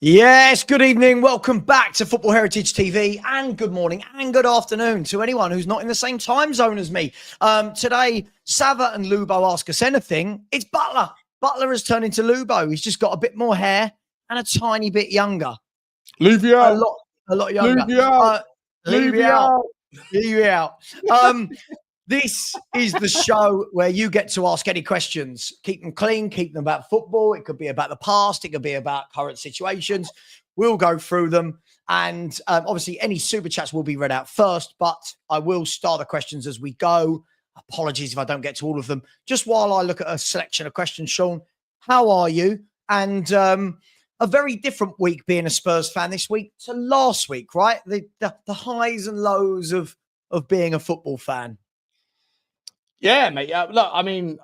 Yes, good evening. Welcome back to Football Heritage TV, and good morning and good afternoon to anyone who's not in the same time zone as me. Today, Savva and Lubo ask us anything. It's Butler. Butler has turned into Lubo. He's just got a bit more hair and a tiny bit younger. Leave you out. A lot younger. Leave you out. Leave you out. Leave you out. This is the show where you get to ask any questions. Keep them clean, keep them about football. It could be about the past. It could be about current situations. We'll go through them. And obviously, any super chats will be read out first, but I will start the questions as we go. Apologies if I don't get to all of them. Just while I look at a selection of questions, Sean, how are you? And a very different week being a Spurs fan this week to last week, right? The highs and lows of being a football fan. Yeah, mate. Look, I mean,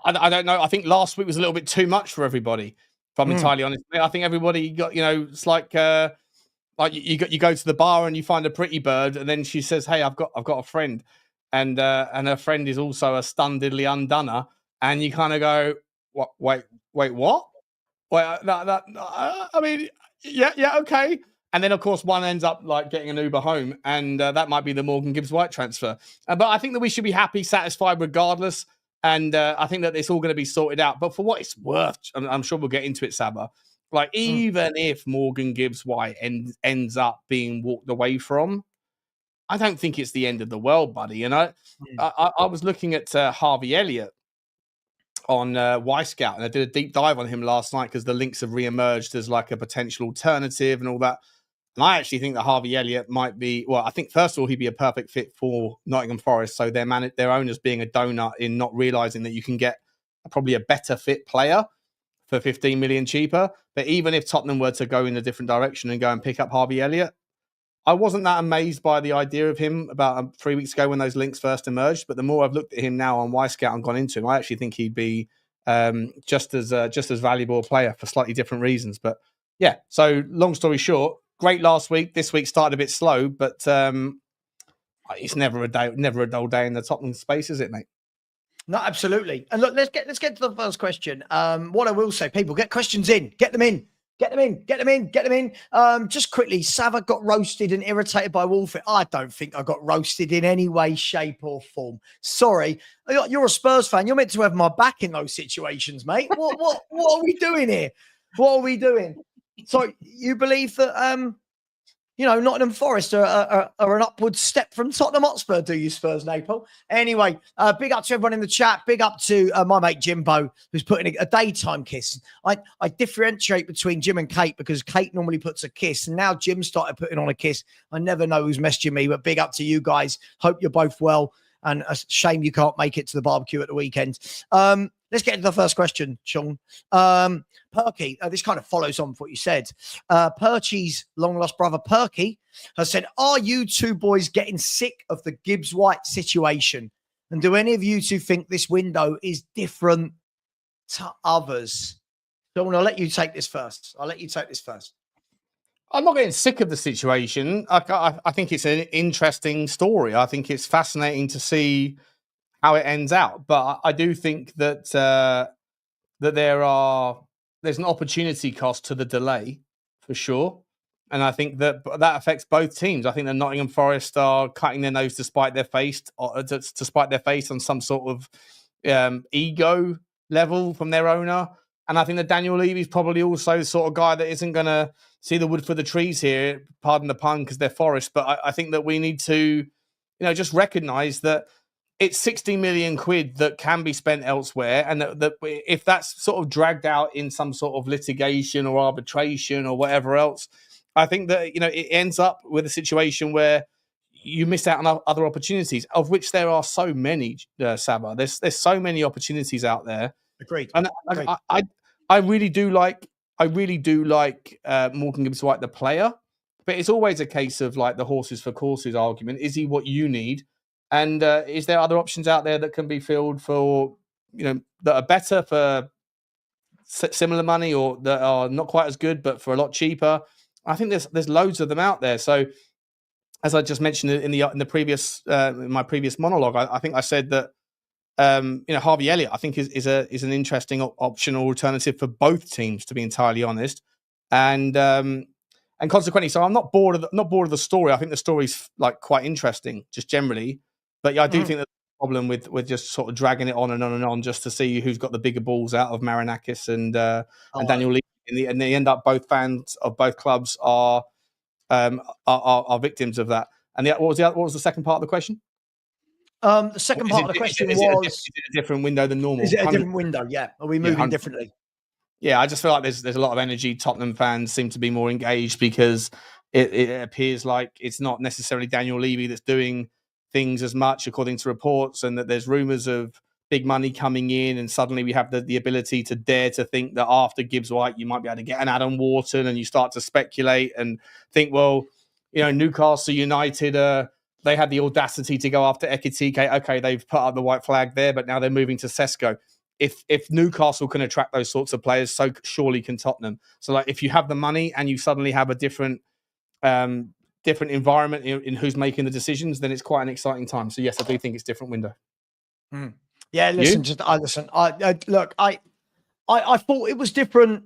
I don't know. I think last week was a little bit too much for everybody. If I'm entirely honest, I think everybody got, it's like you go to the bar and you find a pretty bird, and then she says, "Hey, I've got a friend," and her friend is also a stunned diddly undunner, and you kind of go, "What? Wait, what? Wait, I mean, yeah, okay." And then, of course, one ends up like getting an Uber home, and that might be the Morgan Gibbs-White transfer. But I think that we should be happy, satisfied regardless. And I think that it's all going to be sorted out. But for what it's worth, I'm sure we'll get into it, Savva. Like, even if Morgan Gibbs-White ends up being walked away from, I don't think it's the end of the world, buddy. I was looking at Harvey Elliott on Y-Scout, and I did a deep dive on him last night because the links have re-emerged as like a potential alternative and all that. And I actually think that Harvey Elliott might be, well, I think first of all, he'd be a perfect fit for Nottingham Forest. So their owners being a donut in not realizing that you can get probably a better fit player for 15 million cheaper. But even if Tottenham were to go in a different direction and go and pick up Harvey Elliott, I wasn't that amazed by the idea of him about 3 weeks ago when those links first emerged. But the more I've looked at him now on Y-Scout and gone into him, I actually think he'd be just as valuable a player for slightly different reasons. But yeah, so long story short, great last week. This week started a bit slow, but it's never a dull day in the Tottenham space, is it, mate? No, absolutely. And look, let's get to the first question. What I will say, people, get questions in, get them in. Just quickly, Savva got roasted and irritated by Wolfit. I don't think I got roasted in any way, shape, or form. Sorry. You're a Spurs fan. You're meant to have my back in those situations, mate. What are we doing here? What are we doing? So you believe that Nottingham Forest are an upward step from Tottenham Hotspur, do you, Spurs Naples? Anyway, big up to everyone in the chat. Big up to my mate Jimbo, who's putting a daytime kiss. I differentiate between Jim and Kate because Kate normally puts a kiss, and now Jim started putting on a kiss. I never know who's messaging me, but big up to you guys. Hope you're both well, and a shame you can't make it to the barbecue at the weekend. Let's get into the first question, Sean. Perky, this kind of follows on from what you said. Perchy's long-lost brother, Perky, has said, are you two boys getting sick of the Gibbs-White situation? And do any of you two think this window is different to others? Sean, I'll let you take this first. I'm not getting sick of the situation. I think it's an interesting story. I think it's fascinating to see how it ends out. But I do think that there's an opportunity cost to the delay for sure. And I think that affects both teams. I think that Nottingham Forest are cutting their nose to spite their face on some sort of ego level from their owner. And I think that Daniel Levy's probably also the sort of guy that isn't going to see the wood for the trees here, pardon the pun, because they're Forest. But I think that we need to, just recognise that it's 60 million quid that can be spent elsewhere. And that if that's sort of dragged out in some sort of litigation or arbitration or whatever else, I think that, it ends up with a situation where you miss out on other opportunities, of which there are so many, Savva. There's so many opportunities out there. Agreed. And I really do like Morgan Gibbs-White, the player, but it's always a case of like the horses for courses argument. Is he what you need? And is there other options out there that can be filled for, that are better for similar money or that are not quite as good, but for a lot cheaper? I think there's loads of them out there. So as I just mentioned in the previous, in my previous monologue, I think I said that, Harvey Elliott, I think is an interesting option or alternative for both teams, to be entirely honest. And consequently, so I'm not bored of the story. I think the story's like quite interesting, just generally. But yeah, I do think that the problem with just sort of dragging it on and on and on just to see who's got the bigger balls out of Marinakis and Daniel Levy, and they end up both fans of both clubs are victims of that. And what was the second part of the question? The second part of the question was: is it a different window than normal? Is it a different window? Yeah. Are we moving differently? Yeah, I just feel like there's a lot of energy. Tottenham fans seem to be more engaged because it appears like it's not necessarily Daniel Levy that's doing things as much, according to reports, and that there's rumours of big money coming in, and suddenly we have the ability to dare to think that after Gibbs White, you might be able to get an Adam Wharton, and you start to speculate and think, well, Newcastle United, they had the audacity to go after Ekitike. Okay, they've put up the white flag there, but now they're moving to Sesko. If Newcastle can attract those sorts of players, so surely can Tottenham. So, like, if you have the money and you suddenly have a different environment in who's making the decisions, then it's quite an exciting time. So, yes, I do think it's different window. Yeah, listen. Look. I thought it was different.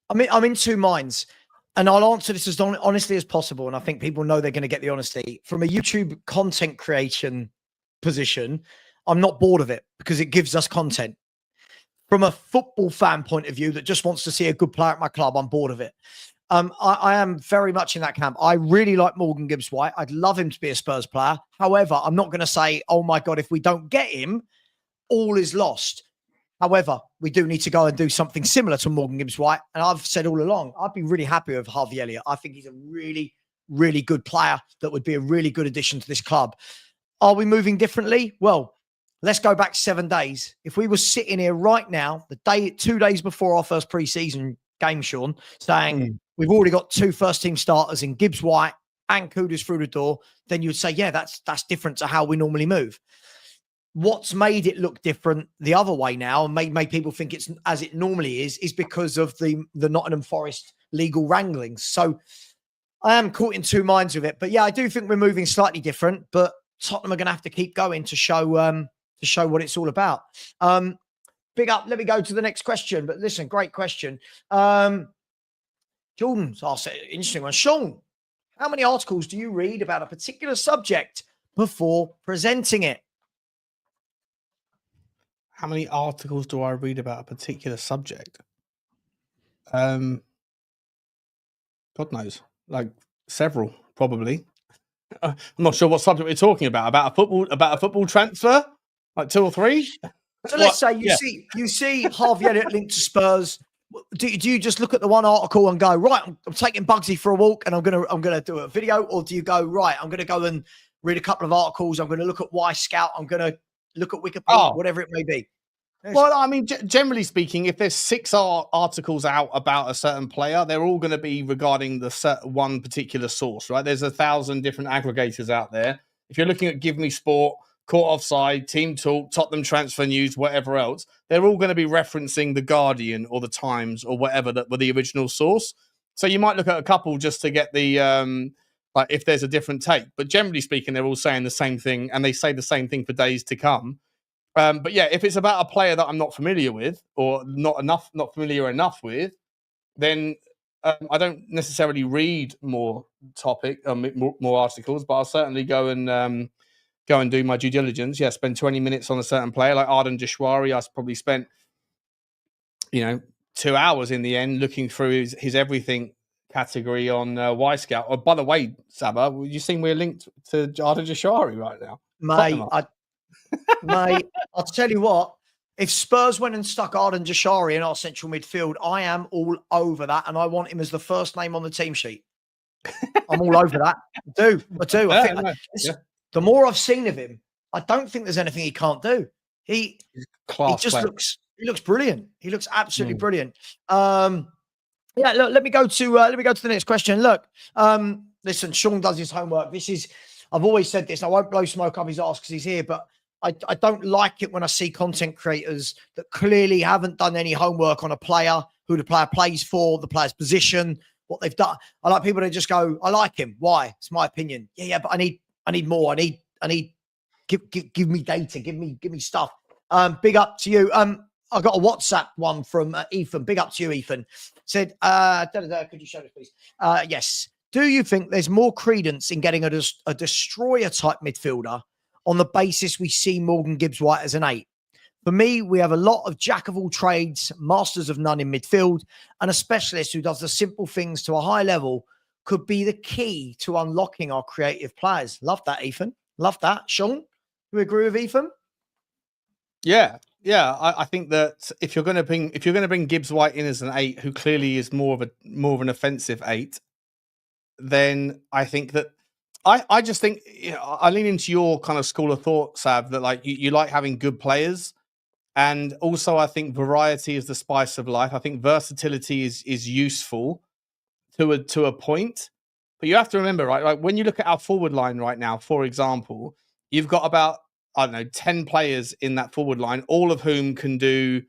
I mean, I'm in two minds, and I'll answer this as honestly as possible. And I think people know they're going to get the honesty from a YouTube content creation position. I'm not bored of it because it gives us content. From a football fan point of view that just wants to see a good player at my club, I'm bored of it. I am very much in that camp. I really like Morgan Gibbs-White. I'd love him to be a Spurs player. However, I'm not going to say, oh my God, if we don't get him, all is lost. However, we do need to go and do something similar to Morgan Gibbs-White. And I've said all along, I'd be really happy with Harvey Elliott. I think he's a really, really good player that would be a really good addition to this club. Are we moving differently? Well, let's go back 7 days. If we were sitting here right now, 2 days before our first pre-season game, Sean, saying we've already got 2 first-team starters in Gibbs White and Kudus through the door, then you would say, yeah, that's different to how we normally move. What's made it look different the other way now and made people think it's as it normally is because of the Nottingham Forest legal wranglings. So I am caught in two minds with it. But yeah, I do think we're moving slightly different, but Tottenham are going to have to keep going to show what it's all about. Big up. Let me go to the next question. But listen, great question. Jordan's asked an interesting one. Sean, how many articles do you read about a particular subject before presenting it? How many articles do I read about a particular subject? God knows. Like several, probably. I'm not sure what subject we're talking about. About a football transfer? Like 2 or 3? So let's say you see Harvey Elliott linked to Spurs. Do you just look at the one article and go, right, I'm taking Bugsy for a walk and I'm gonna do a video, or do you go, right, I'm gonna go and read a couple of articles, I'm gonna look at Y Scout, I'm gonna look at Wikipedia, whatever it may be? Well, I mean, generally speaking, if there's 6 articles out about a certain player, they're all going to be regarding the one particular source, right? There's 1,000 different aggregators out there. If you're looking at Give Me Sport, Caught Offside, Team Talk, Tottenham Transfer News, whatever else, they're all going to be referencing The Guardian or The Times or whatever that were the original source. So you might look at a couple just to get the, like if there's a different take. But generally speaking, they're all saying the same thing, and they say the same thing for days to come. But yeah, if it's about a player that I'm not familiar with or not familiar enough with, then I don't necessarily read more articles, but I'll certainly go and do my due diligence. Yeah, spend 20 minutes on a certain player like Arden Jashwari. I probably spent 2 hours in the end looking through his everything category on Y Scout. Oh, by the way, Savva, you seen we're linked to Arden Jashwari right now, mate, I'll tell you what, if Spurs went and stuck Arden Jashari in our central midfield, I am all over that. And I want him as the first name on the team sheet. I'm all over that. I do. I think the more I've seen of him, I don't think there's anything he can't do. He looks brilliant. He looks absolutely brilliant. Yeah, look, let me go to the next question. Look, listen, Sean does his homework. I've always said this. I won't blow smoke up his ass because he's here, but I don't like it when I see content creators that clearly haven't done any homework on a player, who the player plays for, the player's position, what they've done. I like people that just go, I like him. Why? It's my opinion. Yeah, but I need more. I need give me data, give me stuff. Big up to you. I got a WhatsApp one from Ethan. Big up to you, Ethan. Said, could you show this, please? Yes. Do you think there's more credence in getting a destroyer type midfielder on the basis we see Morgan Gibbs-White as an 8? For me, we have a lot of jack of all trades, masters of none in midfield, and a specialist who does the simple things to a high level could be the key to unlocking our creative players. Love that, Ethan. Love that. Sean, you agree with Ethan? Yeah. I think that if you're going to bring Gibbs-White in as an 8, who clearly is more of an offensive 8, then I think that I just think, I lean into your kind of school of thought, Sav, that like you like having good players. And also, I think variety is the spice of life. I think versatility is useful to a point, but you have to remember, right? Like when you look at our forward line right now, for example, you've got about 10 players in that forward line, all of whom can do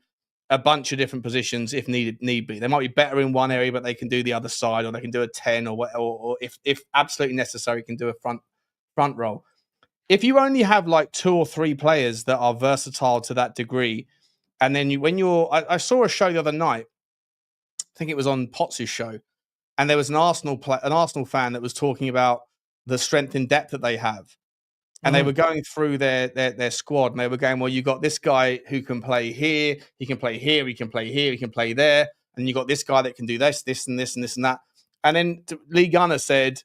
a bunch of different positions if need be. They might be better in one area, but they can do the other side, or they can do a 10, or if absolutely necessary, can do a front row. If you only have like 2 or 3 players that are versatile to that degree, and then I saw a show the other night, I think it was on Potts' show, and there was an Arsenal fan that was talking about the strength in depth that they have. And they were going through their squad, and they were going, well, you got this guy who can play here, he can play here, he can play here, he can play there, and you got this guy that can do this, and this, and this, and that. And then Lee Gunner said,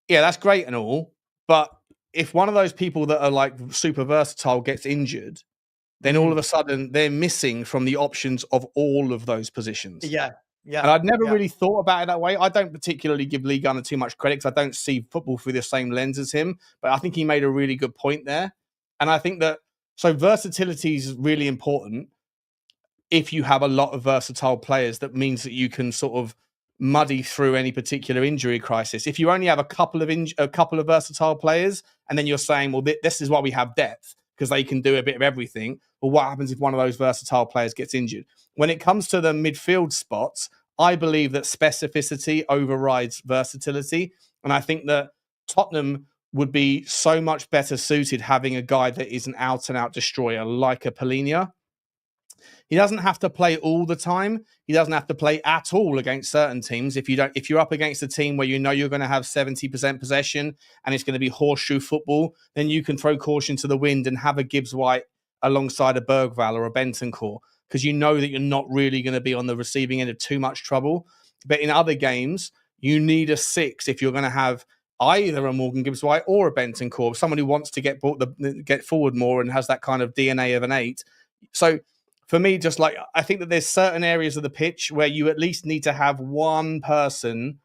yeah, that's great and all, but if one of those people that are like super versatile gets injured, then all of a sudden they're missing from the options of all of those positions. Yeah. And I'd never really thought about it that way. I don't particularly give Lee Gunner too much credit because I don't see football through the same lens as him. But I think he made a really good point there. And I think that versatility is really important. If you have a lot of versatile players, that means that you can sort of muddy through any particular injury crisis. If you only have a couple of versatile players, and then you're saying, well, this is why we have depth, because they can do a bit of everything. Well, what happens if one of those versatile players gets injured? When it comes to the midfield spots, I believe that specificity overrides versatility. And I think that Tottenham would be so much better suited having a guy that is an out-and-out destroyer like a Polinia. He doesn't have to play all the time. He doesn't have to play at all against certain teams. If you're up against a team where you know you're going to have 70% possession and it's going to be horseshoe football, then you can throw caution to the wind and have a Gibbs-White alongside a Bergvall or a Bentancur, because you know that you're not really going to be on the receiving end of too much trouble. But in other games, you need a 6 if you're going to have either a Morgan Gibbs-White or a Bentancur, someone who wants to get forward more and has that kind of DNA of an 8. So for me, just like, I think that there's certain areas of the pitch where you at least need to have one person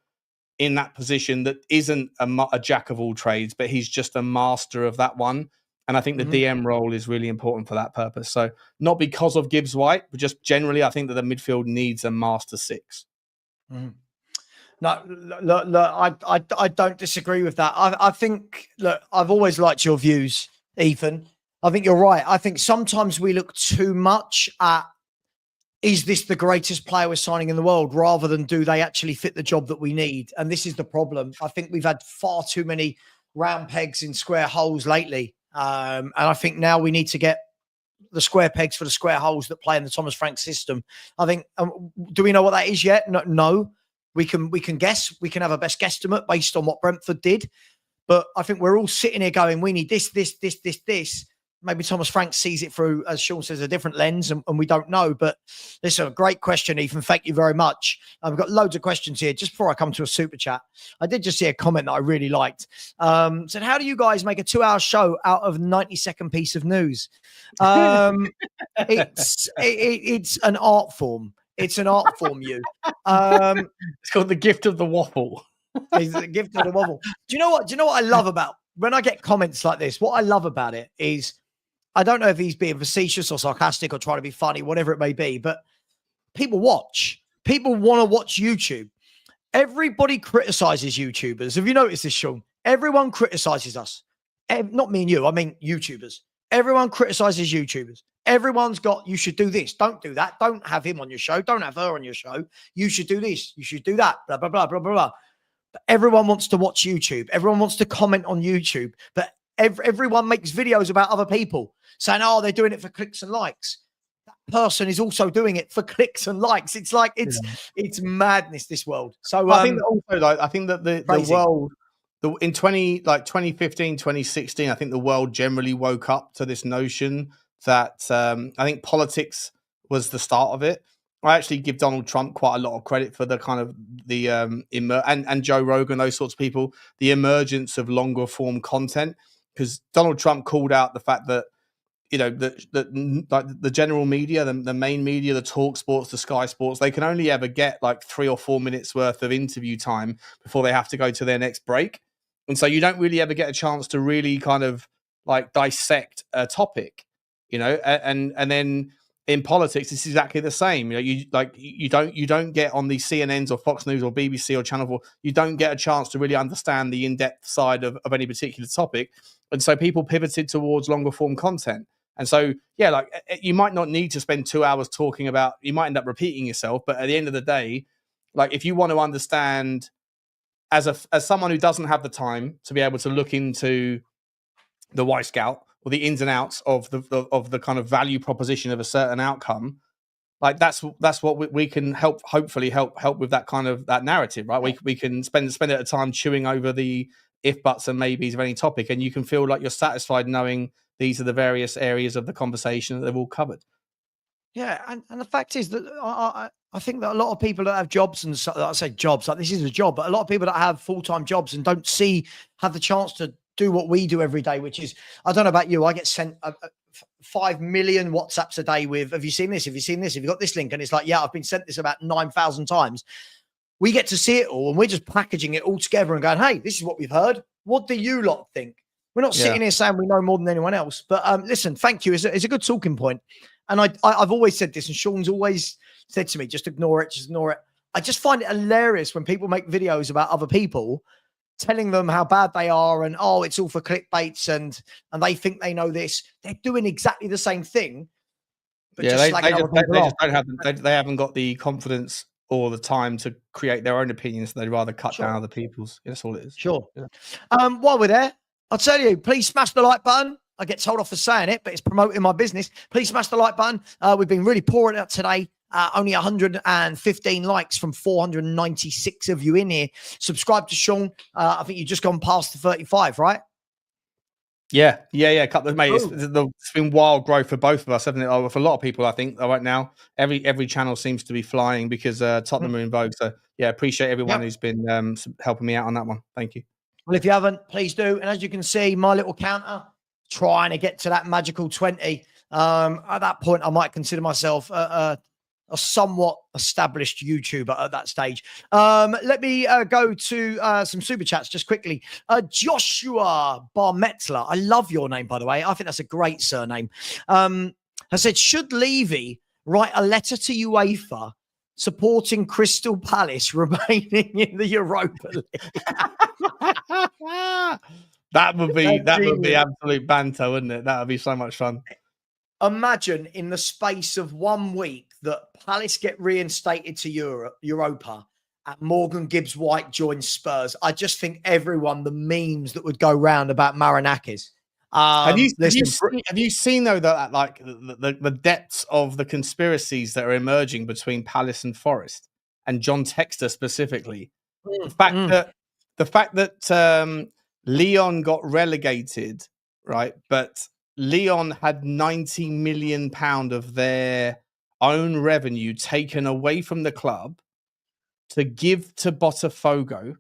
in that position that isn't a jack of all trades, but he's just a master of that one. And I think the DM role is really important for that purpose. So not because of Gibbs-White, but just generally, I think that the midfield needs a master 6. No, look, I don't disagree with that. I think, look, I've always liked your views, Ethan. I think you're right. I think sometimes we look too much at, is this the greatest player we're signing in the world, rather than do they actually fit the job that we need? And this is the problem. I think we've had far too many round pegs in square holes lately. And I think now we need to get the square pegs for the square holes that play in the Thomas Frank system. I think, do we know what that is yet? No. We can guess. We can have a best guesstimate based on what Brentford did. But I think we're all sitting here going, we need this. Maybe Thomas Frank sees it through, as Sean says, a different lens, and we don't know. But this is a great question, Ethan. Thank you very much. We've got loads of questions here. Just before I come to a super chat, I did just see a comment that I really liked. Said, how do you guys make a 2-hour show out of a 90-second piece of news? It's an art form. It's an art form, you. It's called the gift of the waffle. It's the gift of the waffle. Do you know what I love about when I get comments like this? What I love about it is, I don't know if he's being facetious or sarcastic or trying to be funny, whatever it may be, but people watch. People want to watch YouTube. Everybody criticizes YouTubers. Have you noticed this, Sean? Everyone criticizes us. Not me and you. I mean YouTubers. Everyone criticizes YouTubers. Everyone's got, you should do this. Don't do that. Don't have him on your show. Don't have her on your show. You should do this. You should do that. Blah, blah, blah, blah, blah, blah. But everyone wants to watch YouTube. Everyone wants to comment on YouTube. But everyone makes videos about other people saying, oh, they're doing it for clicks and likes. person is also doing it for clicks and likes. It's like it's madness, this world. So I think that also, like, I think that the crazy. world, in 2015, 2016, I think the world generally woke up to this notion that I think politics was the start of it. I actually give Donald Trump quite a lot of credit for the kind of the and Joe Rogan, those sorts of people, the emergence of longer form content, because Donald Trump called out the fact that, you know, like the general media, the main media, the Talk Sports, the Sky Sports, they can only ever get like 3 or 4 minutes worth of interview time before they have to go to their next break. And so you don't really ever get a chance to really kind of like dissect a topic, you know, and then in politics, it's exactly the same. You know, you don't get on the CNNs or Fox News or BBC or Channel 4, you don't get a chance to really understand the in-depth side of any particular topic. And so people pivoted towards longer form content. And so, yeah, like you might not need to spend 2 hours talking about, you might end up repeating yourself, but at the end of the day, like if you want to understand as someone who doesn't have the time to be able to look into the Y Scout or the ins and outs of the kind of value proposition of a certain outcome, like that's what we can hopefully help with that kind of that narrative, right? We can spend a time chewing over the if, buts, and maybes of any topic, and you can feel like you're satisfied knowing these are the various areas of the conversation that they've all covered. Yeah, and the fact is that I think that a lot of people that have jobs, and so, I say jobs, like this is a job, but a lot of people that have full-time jobs and don't have the chance to do what we do every day, which is, I don't know about you, I get sent 5 million WhatsApps a day with, have you seen this? Have you seen this? Have you got this link? And it's like, yeah, I've been sent this about 9,000 times. We get to see it all, and we're just packaging it all together and going, hey, this is what we've heard. What do you lot think? We're not sitting here saying we know more than anyone else. But listen, thank you. It's a good talking point. And I've always said this, and Sean's always said to me, just ignore it, just ignore it. I just find it hilarious when people make videos about other people, telling them how bad they are, and oh, it's all for clickbaits, and they think they know this. They're doing exactly the same thing. But yeah, they just don't have they haven't got the confidence or the time to create their own opinions. So they'd rather cut down other people's. That's all it is. Sure. Yeah. While we're there, I'll tell you, please smash the like button. I get told off for saying it, but it's promoting my business. Please smash the like button. We've been really pouring out today. Only 115 likes from 496 of you in here. Subscribe to Sean. I think you've just gone past the 35, right? Yeah. A couple of mates. It's been wild growth for both of us, hasn't it? Oh, for a lot of people, I think right now, every channel seems to be flying because Tottenham are in vogue. So yeah, appreciate everyone who's been helping me out on that one. Thank you. Well, if you haven't, please do. And as you can see, my little counter, trying to get to that magical 20. At that point, I might consider myself a somewhat established YouTuber at that stage. Let me go to some super chats just quickly. Joshua Barmetzler, I love your name, by the way. I think that's a great surname. I said, should Levy write a letter to UEFA supporting Crystal Palace remaining in the Europa League? That would be absolute banter, wouldn't it? That would be so much fun. Imagine in the space of 1 week that Palace get reinstated to Europa and Morgan Gibbs-White joins Spurs. I just think the memes that would go round about Marinakis. Have you seen though that like the depths of the conspiracies that are emerging between Palace and Forest and John Textor specifically? The fact that Leon got relegated, right? But Leon had £90 million of their own revenue taken away from the club to give to Botafogo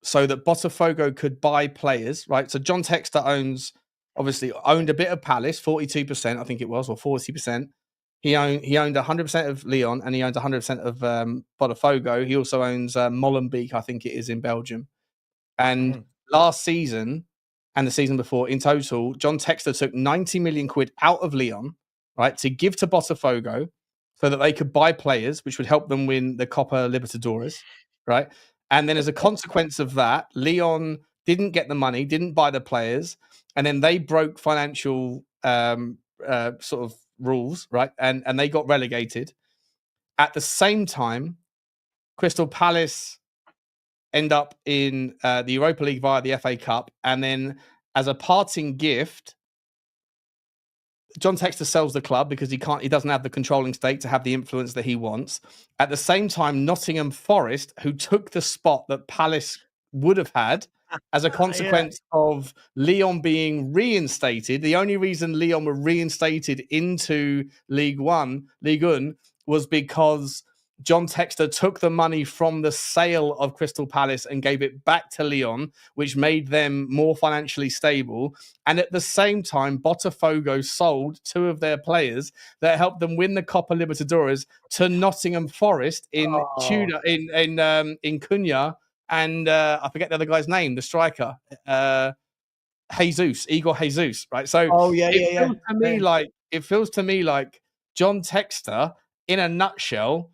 so that Botafogo could buy players, right? So John Textor owned a bit of Palace, 42%, I think it was, or 40%. He owned 100% of Leon, and he owns 100% of Botafogo. He also owns Molenbeek, I think it is, in Belgium. And last season and the season before, in total, John Textor took 90 million quid out of Leon, right, to give to Botafogo so that they could buy players, which would help them win the Copa Libertadores, right? And then as a consequence of that, Leon didn't get the money, didn't buy the players, and then they broke financial sort of rules, right? And they got relegated. At the same time, Crystal Palace end up in the Europa League via the FA Cup, and then as a parting gift, John Textor sells the club because he doesn't have the controlling stake to have the influence that he wants. At the same time, Nottingham Forest, who took the spot that Palace would have had as a consequence of Lyon being reinstated. The only reason Lyon were reinstated into League One was because John Textor took the money from the sale of Crystal Palace and gave it back to Lyon, which made them more financially stable. And at the same time, Botafogo sold 2 of their players that helped them win the Copa Libertadores to Nottingham Forest in Cunha, and I forget the other guy's name, the striker, Igor Jesus, right? So it feels to me like John Textor, in a nutshell,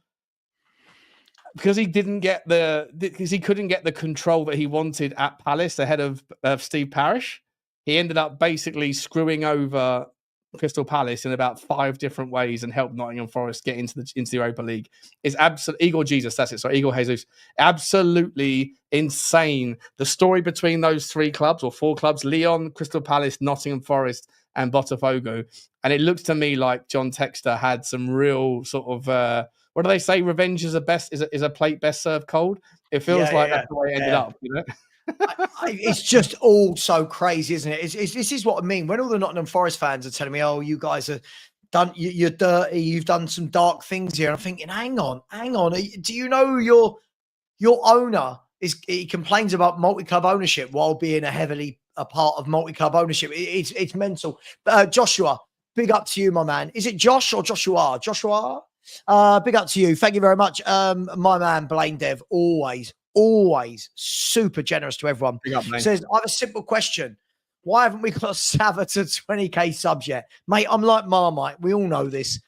because he couldn't get the control that he wanted at Palace ahead of Steve Parish. He ended up basically screwing over Crystal Palace in about 5 different ways and helped Nottingham Forest get into the Europa League. It's absolutely Igor Jesus. That's it. So Igor Jesus, absolutely insane. The story between those 3 clubs or 4 clubs: Lyon, Crystal Palace, Nottingham Forest, and Botafogo. And it looks to me like John Textor had some real sort of what do they say? Revenge is a plate best served cold. It feels like that's the way it ended up. You know. It's just all so crazy, isn't it? This is what I mean. When all the Nottingham Forest fans are telling me, "Oh, you guys are done. You're dirty. You've done some dark things here," I'm thinking, "Hang on. Do you know your owner he complains about multi-club ownership while being a part of multi-club ownership? It's mental." Joshua, big up to you, my man. Is it Josh or Joshua? Joshua. Big up to you. Thank you very much. My man, Blaine Dev, always super generous to everyone. Says, I have a simple question. Why haven't we got Savva to 20k subs yet? Mate, I'm like Marmite. We all know this.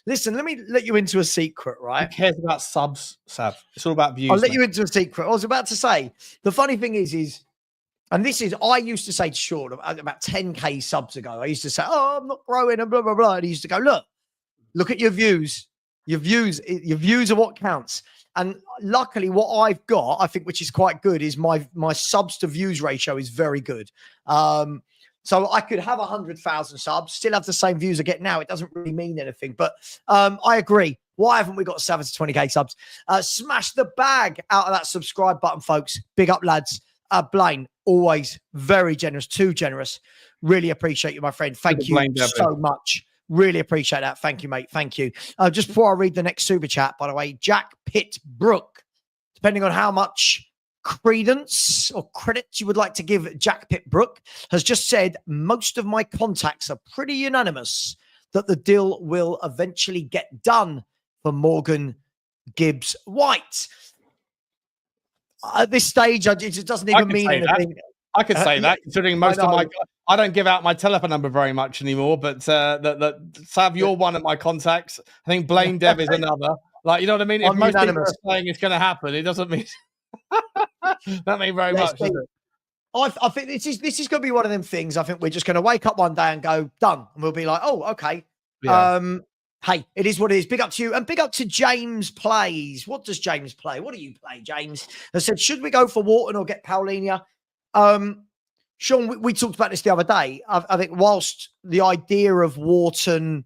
Listen, let me let you into a secret, right? Who cares about subs, Sav? It's all about views. I'll let you into a secret. I was about to say, the funny thing is, and this is, I used to say to Sean about 10k subs ago, I used to say, "Oh, I'm not growing," and blah, blah, blah. And he used to go, look at your views. Your views are what counts. And luckily, what I've got, I think, which is quite good, is my subs to views ratio is very good. So I could have 100,000 subs, still have the same views I get now. It doesn't really mean anything. But I agree. Why haven't we got 7 to 20k subs? Smash the bag out of that subscribe button, folks. Big up, lads. Blaine, always very generous, too generous. Really appreciate you, my friend. Thank you so much. Really appreciate that. Thank you, mate. Thank you. Just before I read the next super chat, by the way, Jack Pitt-Brook, depending on how much credence or credit you would like to give Jack Pitt-Brook, has just said, most of my contacts are pretty unanimous that the deal will eventually get done for Morgan Gibbs White. At this stage, it just doesn't even mean anything. I could say that, considering most of my... I don't give out my telephone number very much anymore, but Sav, you're one of my contacts. I think Blaine Dev is another. Like, you know what I mean? If most people are saying it's going to happen, it doesn't mean... that mean very much, does it? I think this is going to be one of them things. I think we're just going to wake up one day and go, done. And we'll be like, oh, okay. Yeah. Hey, it is what it is. Big up to you. And big up to James Plays. What does James play? What do you play, James? I said, should we go for Wharton or get Paulinho? Sean, we talked about this the other day. I think whilst the idea of Wharton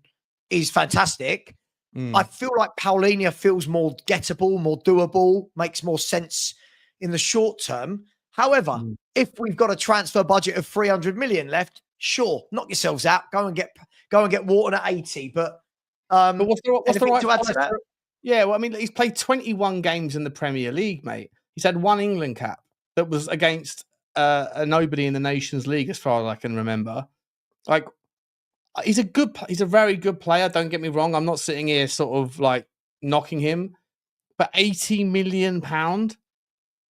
is fantastic, I feel like Paulinho feels more gettable, more doable, makes more sense in the short term. However, if we've got a transfer budget of 300 million left, sure, knock yourselves out. Go and get Wharton at 80. But what's the right to add to that? Yeah, well, I mean, he's played 21 games in the Premier League, mate. He's had 1 England cap that was against a nobody in the Nations League, as far as I can remember. Like, he's a very good player. Don't get me wrong. I'm not sitting here sort of like knocking him, but 80 million pound.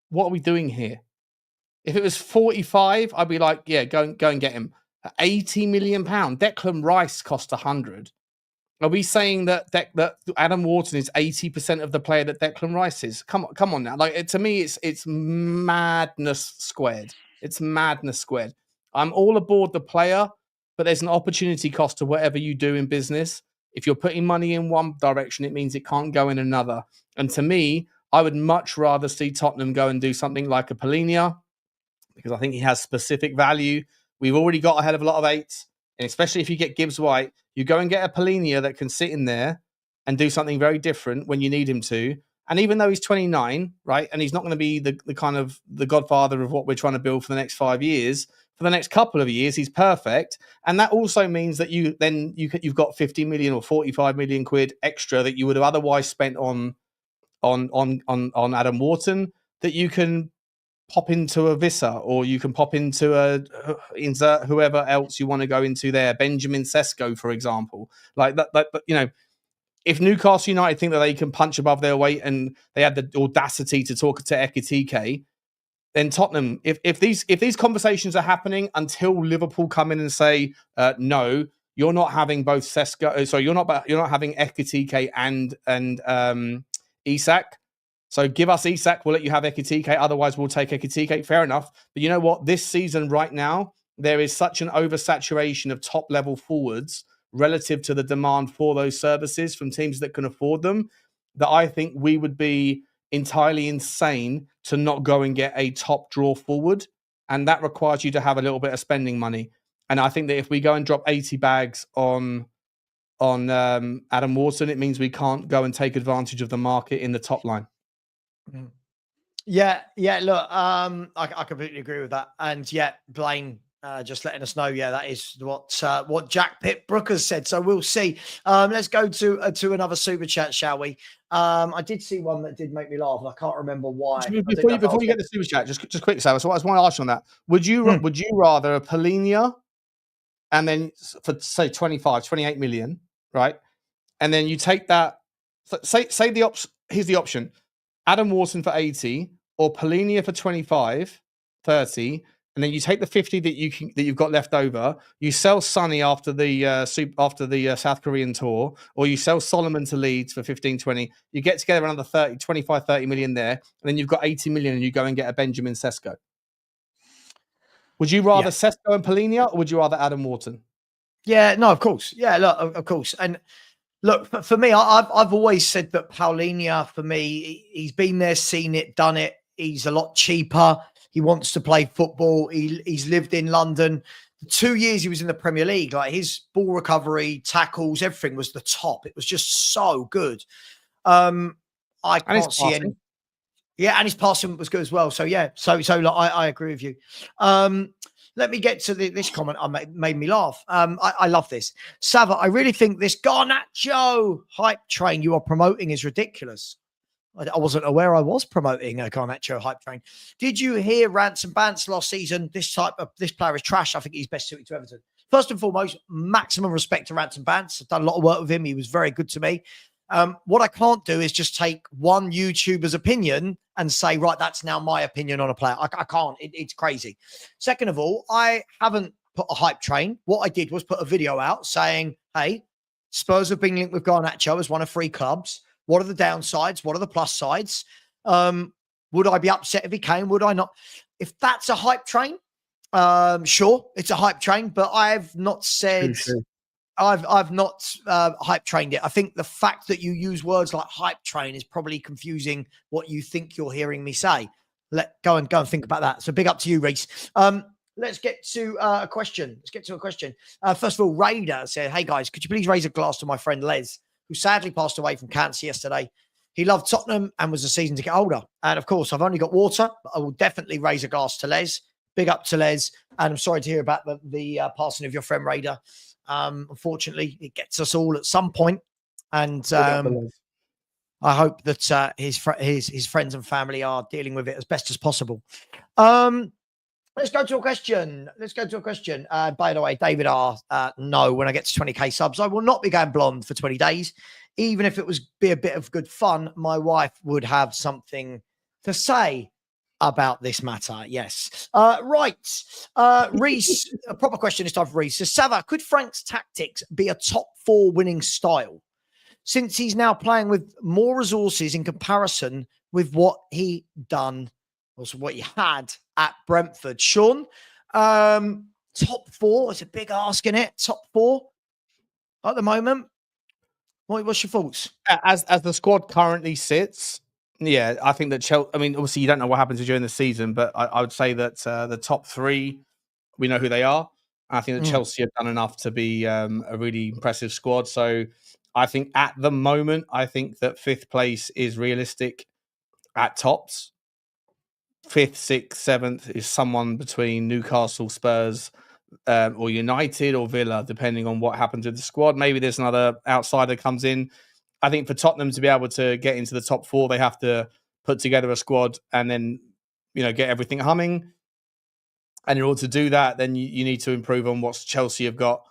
What are we doing here? If it was 45, I'd be like, yeah, go and get him. 80 million pound. Declan Rice cost 100. Are we saying that Adam Wharton is 80% of the player that Declan Rice is? Come on now. Like, to me, it's madness squared. It's madness squared. I'm all aboard the player, but there's an opportunity cost to whatever you do in business. If you're putting money in one direction, it means it can't go in another. And to me, I would much rather see Tottenham go and do something like a Paulinho, because I think he has specific value. We've already got a hell of a lot of 8s and especially if you get Gibbs White, you go and get a Polinia that can sit in there and do something very different when you need him to. And even though he's 29, right, and he's not going to be the kind of the godfather of what we're trying to build for the next 5 years, for the next couple of years, he's perfect. And that also means that you've got 50 million or 45 million quid extra that you would have otherwise spent on Adam Wharton, that you can pop into a Vissa, or you can pop into a insert whoever else you want to go into there, Benjamin Sesko, for example. Like that, you know, if Newcastle United think that they can punch above their weight and they had the audacity to talk to Ekitike, then Tottenham, if these conversations are happening until Liverpool come in and say no, you're not having both Sesko, so you're not having Ekitike and Isak. So give us Isak, we'll let you have Ekitike. Otherwise, we'll take Ekitike. Fair enough. But you know what? This season right now, there is such an oversaturation of top-level forwards relative to the demand for those services from teams that can afford them, that I think we would be entirely insane to not go and get a top draw forward. And that requires you to have a little bit of spending money. And I think that if we go and drop 80 bags on Adam Wharton, it means we can't go and take advantage of the market in the top line. Yeah. Look, I completely agree with that. And yeah, Blaine just letting us know. Yeah, that is what Jack Pitt-Brook has said. So we'll see. Let's go to another super chat, shall we? I did see one that did make me laugh, and I can't remember why. Before you get the super chat, just quick, Savva. So I just want to ask you on that. Would you rather a Polinia and then for say 28 million, right? And then you take that. Say here's the option: Adam Wharton for 80, or Polinia for 25, 30, and then you take the 50 that you've got left over. You sell Sonny after the South Korean tour, or you sell Solomon to Leeds for 15, 20. You get together another 25, 30 million there, and then you've got 80 million, and you go and get a Benjamin Sesko. Would you rather Sesko and Polinia, or would you rather Adam Wharton? Yeah, no, of course. Yeah, look, of course. And look, for me, I've always said that Paulinho, for me, he's been there, seen it, done it. He's a lot cheaper. He wants to play football. He's lived in London. The 2 years he was in the Premier League, like his ball recovery, tackles, everything was the top. It was just so good. I can't see any. Yeah, and his passing was good as well. So yeah, so like, I agree with you. Let me get to this comment. Made me laugh. I love this. Savva, I really think this Garnacho hype train you are promoting is ridiculous. I wasn't aware I was promoting a Garnacho hype train. Did you hear rants and bants last season? This player is trash. I think he's best suited to Everton. First and foremost, maximum respect to rants and bants. I've done a lot of work with him. He was very good to me. What I can't do is just take one YouTuber's opinion and say, right, that's now my opinion on a player. I can't. It's crazy. Second of all, I haven't put a hype train. What I did was put a video out saying, hey, Spurs have been linked with Garnacho as one of 3 clubs. What are the downsides? What are the plus sides? Would I be upset if he came? Would I not? If that's a hype train, sure, it's a hype train, but I've not said... I've not hype trained it. I think the fact that you use words like hype train is probably confusing what you think you're hearing me say. Go and think about that. So big up to you, Reese. Let's get to a question. First of all, Raider said, hey guys, could you please raise a glass to my friend Les, who sadly passed away from cancer yesterday? He loved Tottenham and was a season ticket holder. And of course, I've only got water, but I will definitely raise a glass to Les. Big up to Les. And I'm sorry to hear about the passing of your friend Raider. Unfortunately, it gets us all at some point, and I hope that his friends and family are dealing with it as best as possible. Let's go to a question. By the way, David R. No, when I get to 20k subs, I will not be going blonde for 20 days. Even if it was be a bit of good fun, my wife would have something to say about this matter. Yes. Right. Reese, a proper question this time for Reese. So, Savva, could Frank's tactics be a top 4 winning style, since he's now playing with more resources in comparison with what he done, also what he had at Brentford? Sean, top 4, it's a big ask, in it. Top 4 at the moment. What's your thoughts? As the squad currently sits, yeah, I think that Chelsea, I mean, obviously you don't know what happens during the season, but I would say that the top 3, we know who they are. I think that Chelsea have done enough to be a really impressive squad. So I think at the moment, I think that 5th place is realistic at tops. 5th, 6th, 7th is someone between Newcastle, Spurs, or United or Villa, depending on what happens with the squad. Maybe there's another outsider comes in. I think for Tottenham to be able to get into the top 4, they have to put together a squad and then, get everything humming. And in order to do that, then you need to improve on what Chelsea have got.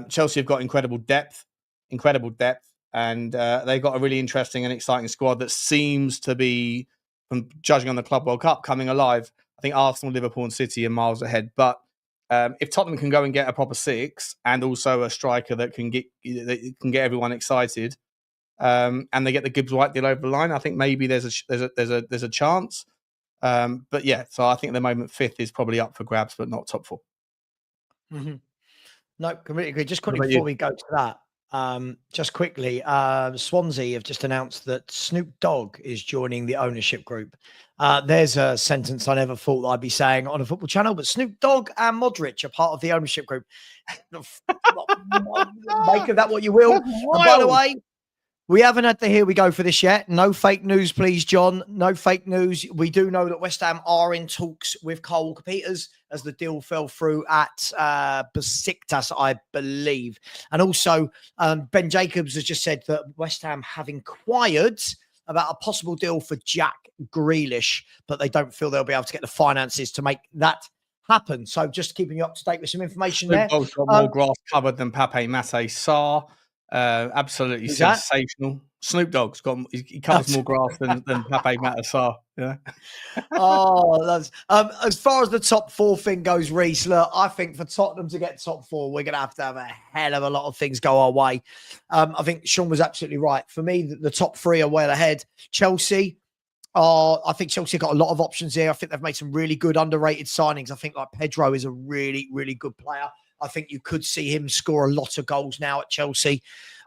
Chelsea have got incredible depth, and they've got a really interesting and exciting squad that seems to be, from judging on the Club World Cup, coming alive. I think Arsenal, Liverpool, and City are miles ahead. But if Tottenham can go and get a proper 6 and also a striker that can get everyone excited, and they get the Gibbs White deal over the line, I think maybe there's a chance. But yeah, so I think at the moment 5th is probably up for grabs, but not top 4. Mm-hmm. No, completely agree. Just quickly before we go to that, just quickly, Swansea have just announced that Snoop Dogg is joining the ownership group. There's a sentence I never thought I'd be saying on a football channel, but Snoop Dogg and Modric are part of the ownership group. Make of that what you will. And by the way, we haven't had the here we go for this yet. No fake news, please, John. No fake news. We do know that West Ham are in talks with Kyle Walker-Peters as the deal fell through at Besiktas, I believe. And also, Ben Jacobs has just said that West Ham have inquired about a possible deal for Jack Grealish, but they don't feel they'll be able to get the finances to make that happen. So just keeping you up to date with some information there. Dogg's got more grass covered than Pape Maté Sarr. Absolutely sensational. Snoop Dogg's got he covers more grass than Pape Maté Sarr. Yeah. That's as far as the top 4 thing goes, Reese. Look, I think for Tottenham to get top 4, we're gonna have to have a hell of a lot of things go our way. I think Sean was absolutely right. For me, the top 3 are well ahead. Chelsea. I think Chelsea got a lot of options here. I think they've made some really good underrated signings. I think like Pedro is a really, really good player. I think you could see him score a lot of goals now at Chelsea.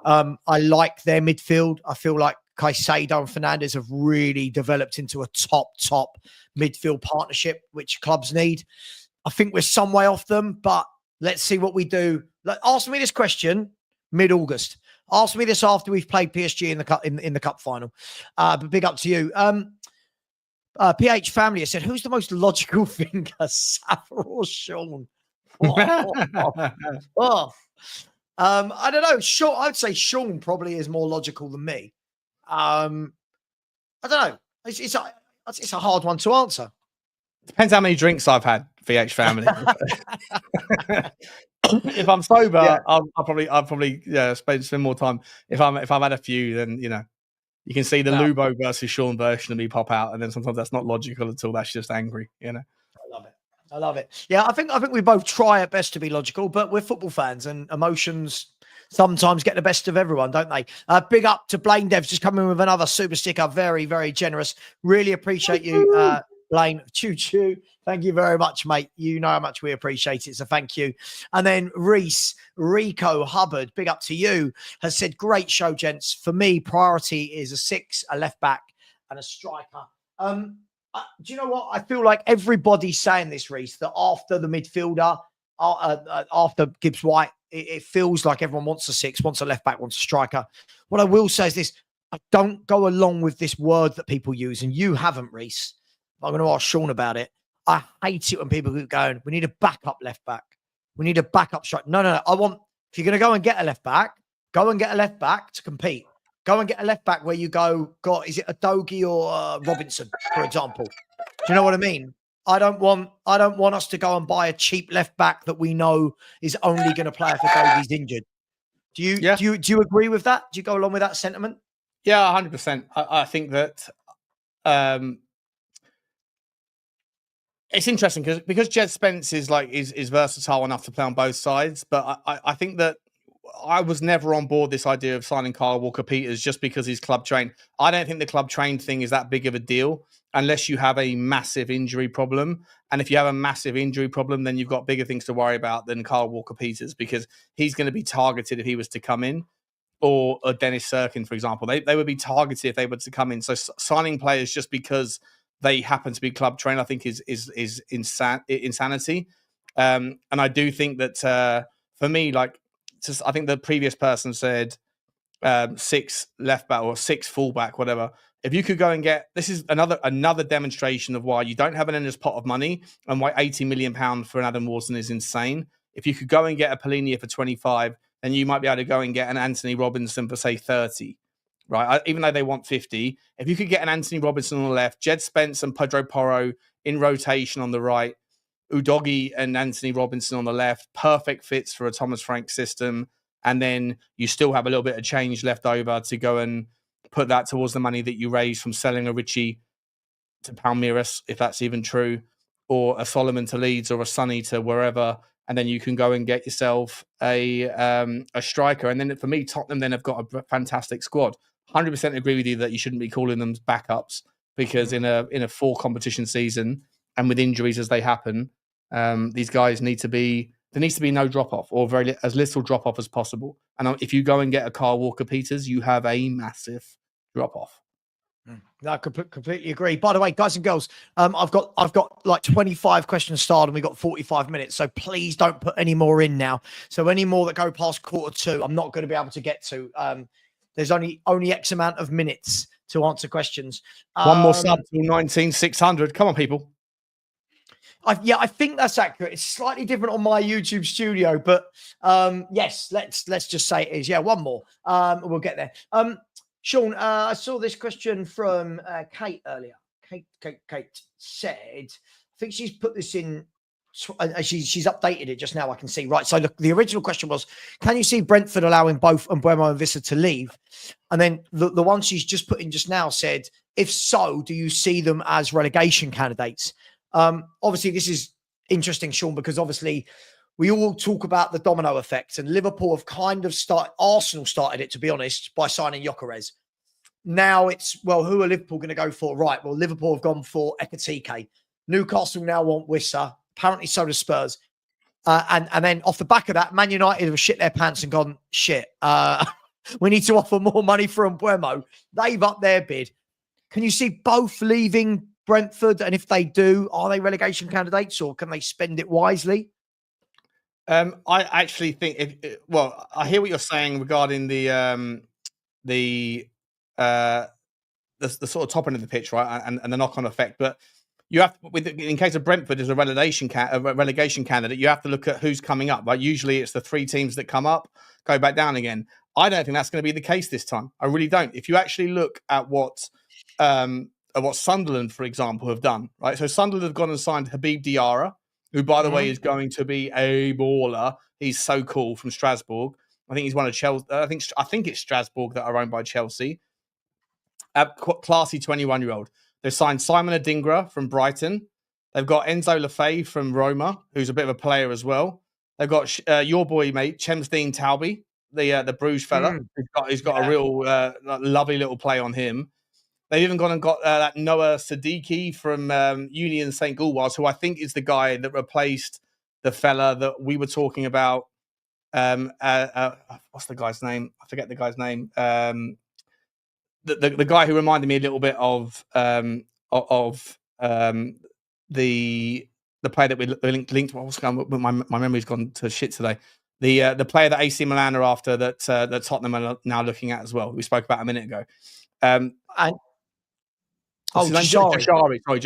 I like their midfield. I feel like Caicedo and Fernandes have really developed into a top midfield partnership, which clubs need. I think we're some way off them, but let's see what we do. Ask me this question mid-August. Ask me this after we've played PSG in the cup in the cup final. But big up to you. PH Family has said, who's the most logical finger, Savva or Sean? I don't know. Sean, I'd say Sean probably is more logical than me. I don't know. It's a hard one to answer. Depends how many drinks I've had, VH Family. If I'm sober, I'll probably spend more time. If I've had a few, then you can see the Lubo versus Sean version of me pop out, and then sometimes that's not logical at all. That's just angry, I love it. Yeah, I think we both try at best to be logical, but we're football fans and emotions sometimes get the best of everyone, don't they? Big up to Blaine Devs, just coming with another super sticker. Very, very generous. Really appreciate you, Blaine. Choo. Thank you very much, mate. You know how much we appreciate it, so thank you. And then Rico Hubbard, big up to you, has said, great show, gents. For me, priority is a 6, a left back, and a striker. Do you know what? I feel like everybody's saying this, Reese, that after the midfielder, after Gibbs White, it feels like everyone wants a 6, wants a left back, wants a striker. What I will say is this: I don't go along with this word that people use, and you haven't, Reese. I'm going to ask Sean about it. I hate it when people keep going, we need a backup left back. We need a backup striker. No. If you're going to go and get a left back, go and get a left back to compete. Go and get a left back where you is it a Dogie or Robinson, for example? Do you know what I mean? I don't want us to go and buy a cheap left back that we know is only going to play if Dogie's injured. Do you agree with that? Do you go along with that sentiment? Yeah, 100%. I think that it's interesting because Jed Spence is versatile enough to play on both sides, but I think that I was never on board this idea of signing Kyle Walker-Peters just because he's club trained. I don't think the club trained thing is that big of a deal unless you have a massive injury problem. And if you have a massive injury problem, then you've got bigger things to worry about than Kyle Walker-Peters, because he's going to be targeted if he was to come in, or Dennis Sirkin, for example. They would be targeted if they were to come in. So signing players just because they happen to be club trained, I think is insanity. And I do think that for me, like, I think the previous person said 6 left back or 6 fullback, whatever. If you could go and get, this is another demonstration of why you don't have an endless pot of money and why £80 million for an Adam Wharton is insane. If you could go and get a Polinia for 25, then you might be able to go and get an Anthony Robinson for say 30, right? Even though they want 50, if you could get an Anthony Robinson on the left, Jed Spence and Pedro Porro in rotation on the right, Udogie and Anthony Robinson on the left, perfect fits for a Thomas Frank system. And then you still have a little bit of change left over to go and put that towards the money that you raise from selling a Richie to Palmeiras, if that's even true, or a Solomon to Leeds or a Sonny to wherever. And then you can go and get yourself a striker. And then for me, Tottenham then have got a fantastic squad. 100% agree with you that you shouldn't be calling them backups, because in a full competition season and with injuries as they happen, these guys need to be, there needs to be no drop off, or as little drop off as possible. And if you go and get a Kyle Walker-Peters, you have a massive drop off. No, I completely agree. By the way, guys and girls, I've got like 25 questions started and we've got 45 minutes. So please don't put any more in now. So any more that go past 1:45, I'm not going to be able to get to. There's only X amount of minutes to answer questions. One more sub till 19,600. Come on, people. I think that's accurate. It's slightly different on my YouTube studio, but yes, let's just say it is. Yeah, one more. We'll get there. Sean, I saw this question from Kate earlier. Kate said, I think she's put this in. She's updated it just now. I can see. Right. So the original question was, can you see Brentford allowing both Mbeumo and Vissa to leave? And then the one she's just put in just now said, if so, do you see them as relegation candidates? Obviously, this is interesting, Sean, because obviously we all talk about the domino effect, and Liverpool have kind of Arsenal started it, to be honest, by signing Gyökeres. Now it's, well, who are Liverpool going to go for? Right. Well, Liverpool have gone for Ekitike. Newcastle now want Wissa. Apparently so does Spurs. And then off the back of that, Man United have shit their pants and gone, shit, we need to offer more money for Mbeumo. They've upped their bid. Can you see both leaving Brentford? And if they do, are they relegation candidates, or can they spend it wisely? I actually think, I hear what you're saying regarding the sort of top end of the pitch, right, and the knock-on effect. But you have, in case of Brentford as a relegation candidate, you have to look at who's coming up. Right, usually it's the 3 teams that come up, go back down again. I don't think that's going to be the case this time. I really don't. If you actually look at what Sunderland, for example, have done, right? So Sunderland have gone and signed Habib Diarra, who, by the way, is going to be a baller. He's so cool, from Strasbourg. I think he's one of Chelsea. I think it's Strasbourg that are owned by Chelsea. Classy 21-year-old. They've signed Simon Adingra from Brighton. They've got Enzo Lefebvre from Roma, who's a bit of a player as well. They've got your boy, mate, Chemsdean Taubi, the Bruges fella. Who's got a real lovely little play on him. They've even gone and got that Noah Siddiqui from Union St. Gilloise, who I think is the guy that replaced the fella that we were talking about. What's the guy's name? I forget the guy's name. The guy who reminded me a little bit of the player that we linked. What's going on? My memory's gone to shit today. The player that AC Milan are after, that Tottenham are now looking at as well. We spoke about a minute ago. Jashari.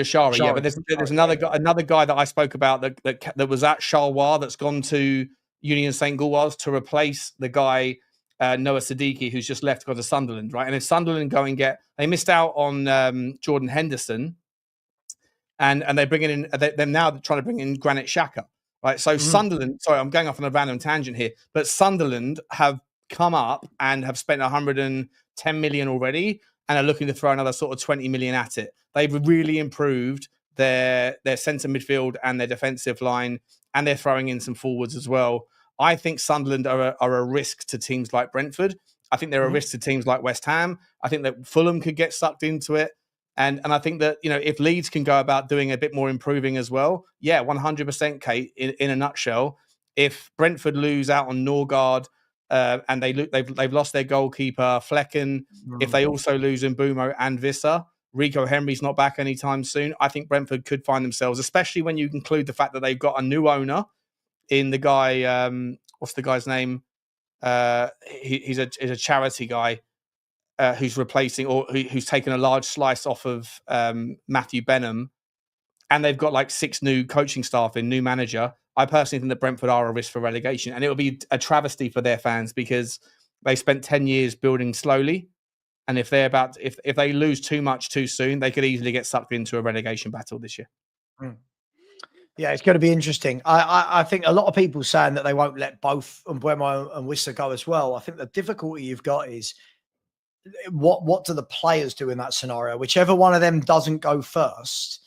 Sorry. Yeah, but there's another guy that I spoke about that was at Charleroi, that's gone to Union St. Gilloise to replace the guy Noah Siddiqui, who's just left to go to Sunderland, right? And if Sunderland they missed out on Jordan Henderson, and they're bringing in, they're now trying to bring in Granit Xhaka, right? So Sunderland, sorry, I'm going off on a random tangent here, but Sunderland have come up and have spent 110 million already, and are looking to throw another sort of 20 million at it. They've really improved their centre midfield and their defensive line, and they're throwing in some forwards as well. I think Sunderland are a risk to teams like Brentford. I think they're a risk to teams like West Ham. I think that Fulham could get sucked into it. And I think that, if Leeds can go about doing a bit more improving as well, 100%, Kate, in a nutshell. If Brentford lose out on Norgard, and they've lost their goalkeeper Flecken, if they also lose Mbeumo and Vissa, Rico Henry's not back anytime soon, I think Brentford could find themselves, especially when you include the fact that they've got a new owner in the guy. What's the guy's name? He's a charity guy who's replacing or who's taken a large slice off of Matthew Benham, and they've got like 6 new coaching staff in, new manager. I personally think that Brentford are a risk for relegation, and it will be a travesty for their fans because they spent 10 years building slowly. And if they lose too much too soon, they could easily get sucked into a relegation battle this year. Yeah, it's going to be interesting. I think a lot of people saying that they won't let both Mbeumo and Wissa go as well. I think the difficulty you've got is what do the players do in that scenario? Whichever one of them doesn't go first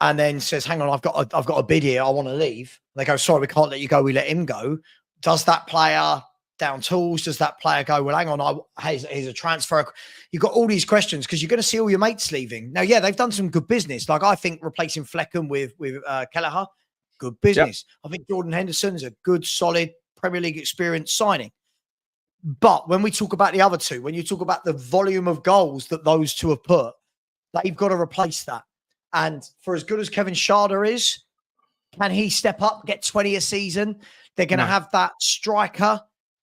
and then says, hang on, I've got a bid here, I want to leave. They go, sorry, we can't let you go, we let him go. Does that player down tools? Does that player go, well, hang on, here's a transfer? You've got all these questions because you're going to see all your mates leaving. Now, yeah, they've done some good business. Like I think replacing Fleckham with Kelleher, good business. Yep. I think Jordan Henderson's a good, solid Premier League experience signing. But when we talk about the other two, when you talk about the volume of goals that those two have put, they've got to replace that. And for as good as Kevin Schade is, can he step up, get 20 a season? They're going to have that striker.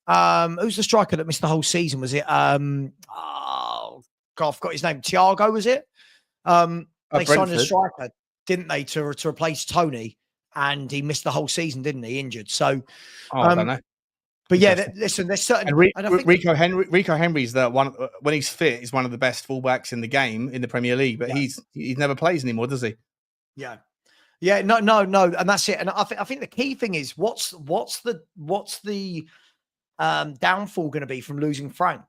Who's the striker that missed the whole season? Was it? Oh God, I forgot his name. Thiago, was it? They signed a striker, didn't they, to replace Tony? And he missed the whole season, didn't he? Injured. So, I don't know. But yeah, listen, there's certain. And Rico Henry's the one when he's fit. He's one of the best fullbacks in the game in the Premier League. But he never plays anymore, does he? Yeah. Yeah, no, and that's it. And I think the key thing is what's the downfall going to be from losing Frank?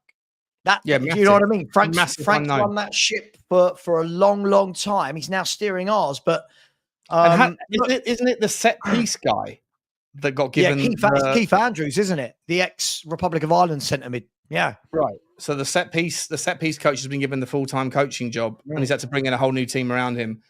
You know what I mean? Frank's run that ship for a long time. He's now steering ours, but isn't it the set piece guy that got given? Yeah, Keith Andrews, isn't it? The ex-Republic of Ireland centre mid. Yeah, right. So the set piece coach has been given the full-time coaching job, and he's had to bring in a whole new team around him.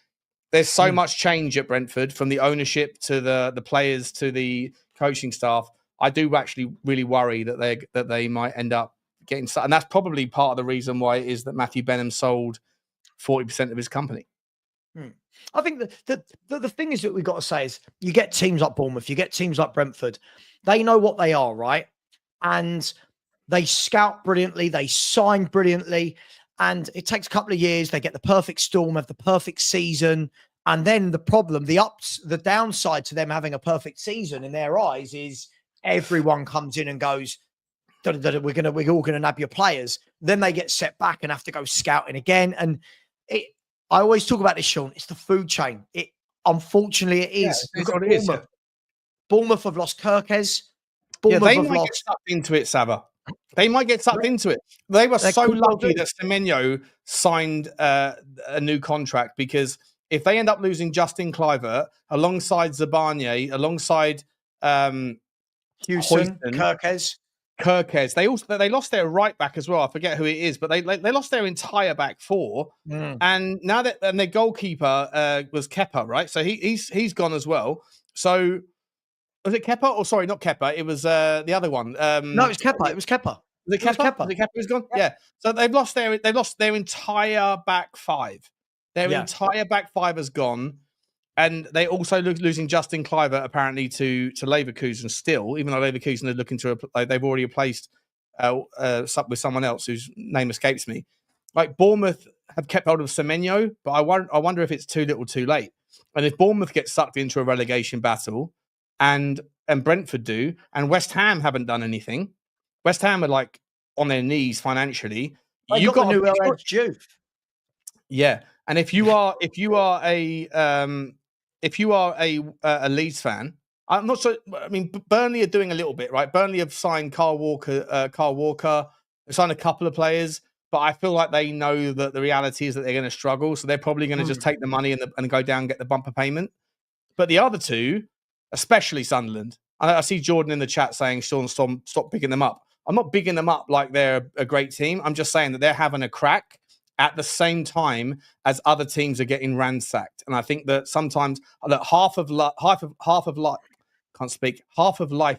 There's so much change at Brentford, from the ownership to the players to the coaching staff. I do actually really worry that they might end up getting, and that's probably part of the reason why it is that Matthew Benham sold 40% of his company. I think the thing is that we've got to say is you get teams like Bournemouth, you get teams like Brentford. They know what they are, right? And they scout brilliantly, they sign brilliantly, and it takes a couple of years. They get the perfect storm, have the perfect season, and then the downside to them having a perfect season in their eyes is everyone comes in and goes, we're all gonna nab your players. Then they get set back and have to go scouting again. And I always talk about this, Sean. It's the food chain. Unfortunately, it is. Yeah, Bournemouth have lost Kirkes. They might get sucked into it, Savva. They might get sucked into it. They're so lucky that Semenyo signed a new contract, because if they end up losing Justin Kluivert alongside Zabarnyi, alongside Houston, Kirkes, they lost their right back as well. I forget who it is, but they lost their entire back four, and now their goalkeeper was Kepa, right? So he's gone as well. So was it Kepa? Or sorry, not Kepa. It was the other one. No, it was Kepa. It was Kepa. Was it Kepa? Was it Kepa who's gone? Yeah. So they've lost their entire back five. Their entire back five has gone. And they also losing Justin Kluivert apparently to Leverkusen still, even though Leverkusen are looking to they've already replaced with someone else whose name escapes me. Like Bournemouth have kept hold of Semenyo, but I wonder if it's too little, too late. And if Bournemouth gets sucked into a relegation battle, and Brentford do, and West Ham haven't done anything, West Ham are like on their knees financially. You've got a new Juve. Yeah, and if you are a Leeds fan, I'm not sure. I mean, Burnley are doing a little bit, right? Burnley have signed Carl Walker. They signed a couple of players, but I feel like they know that the reality is that they're going to struggle, so they're probably going to just take the money and go down and get the bumper payment. But the other two, especially Sunderland, I see Jordan in the chat saying, "Sean, stop bigging them up." I'm not bigging them up like they're a great team. I'm just saying that they're having a crack at the same time as other teams are getting ransacked. And I think that sometimes half of life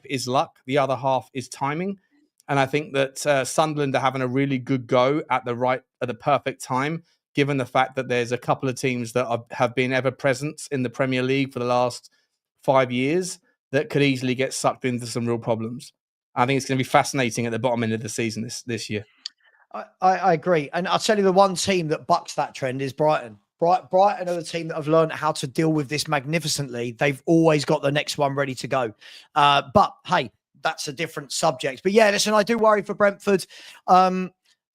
is luck, the other half is timing. And I think that Sunderland are having a really good go at the perfect time, given the fact that there's a couple of teams that have been ever present in the Premier League for the last 5 years. that could easily get sucked into some real problems. I think it's going to be fascinating at the bottom end of the season this year. I agree. And I'll tell you, the one team that bucks that trend is Brighton. Brighton are the team that have learned how to deal with this magnificently. They've always got the next one ready to go. But hey, that's a different subject. But yeah, listen, I do worry for Brentford.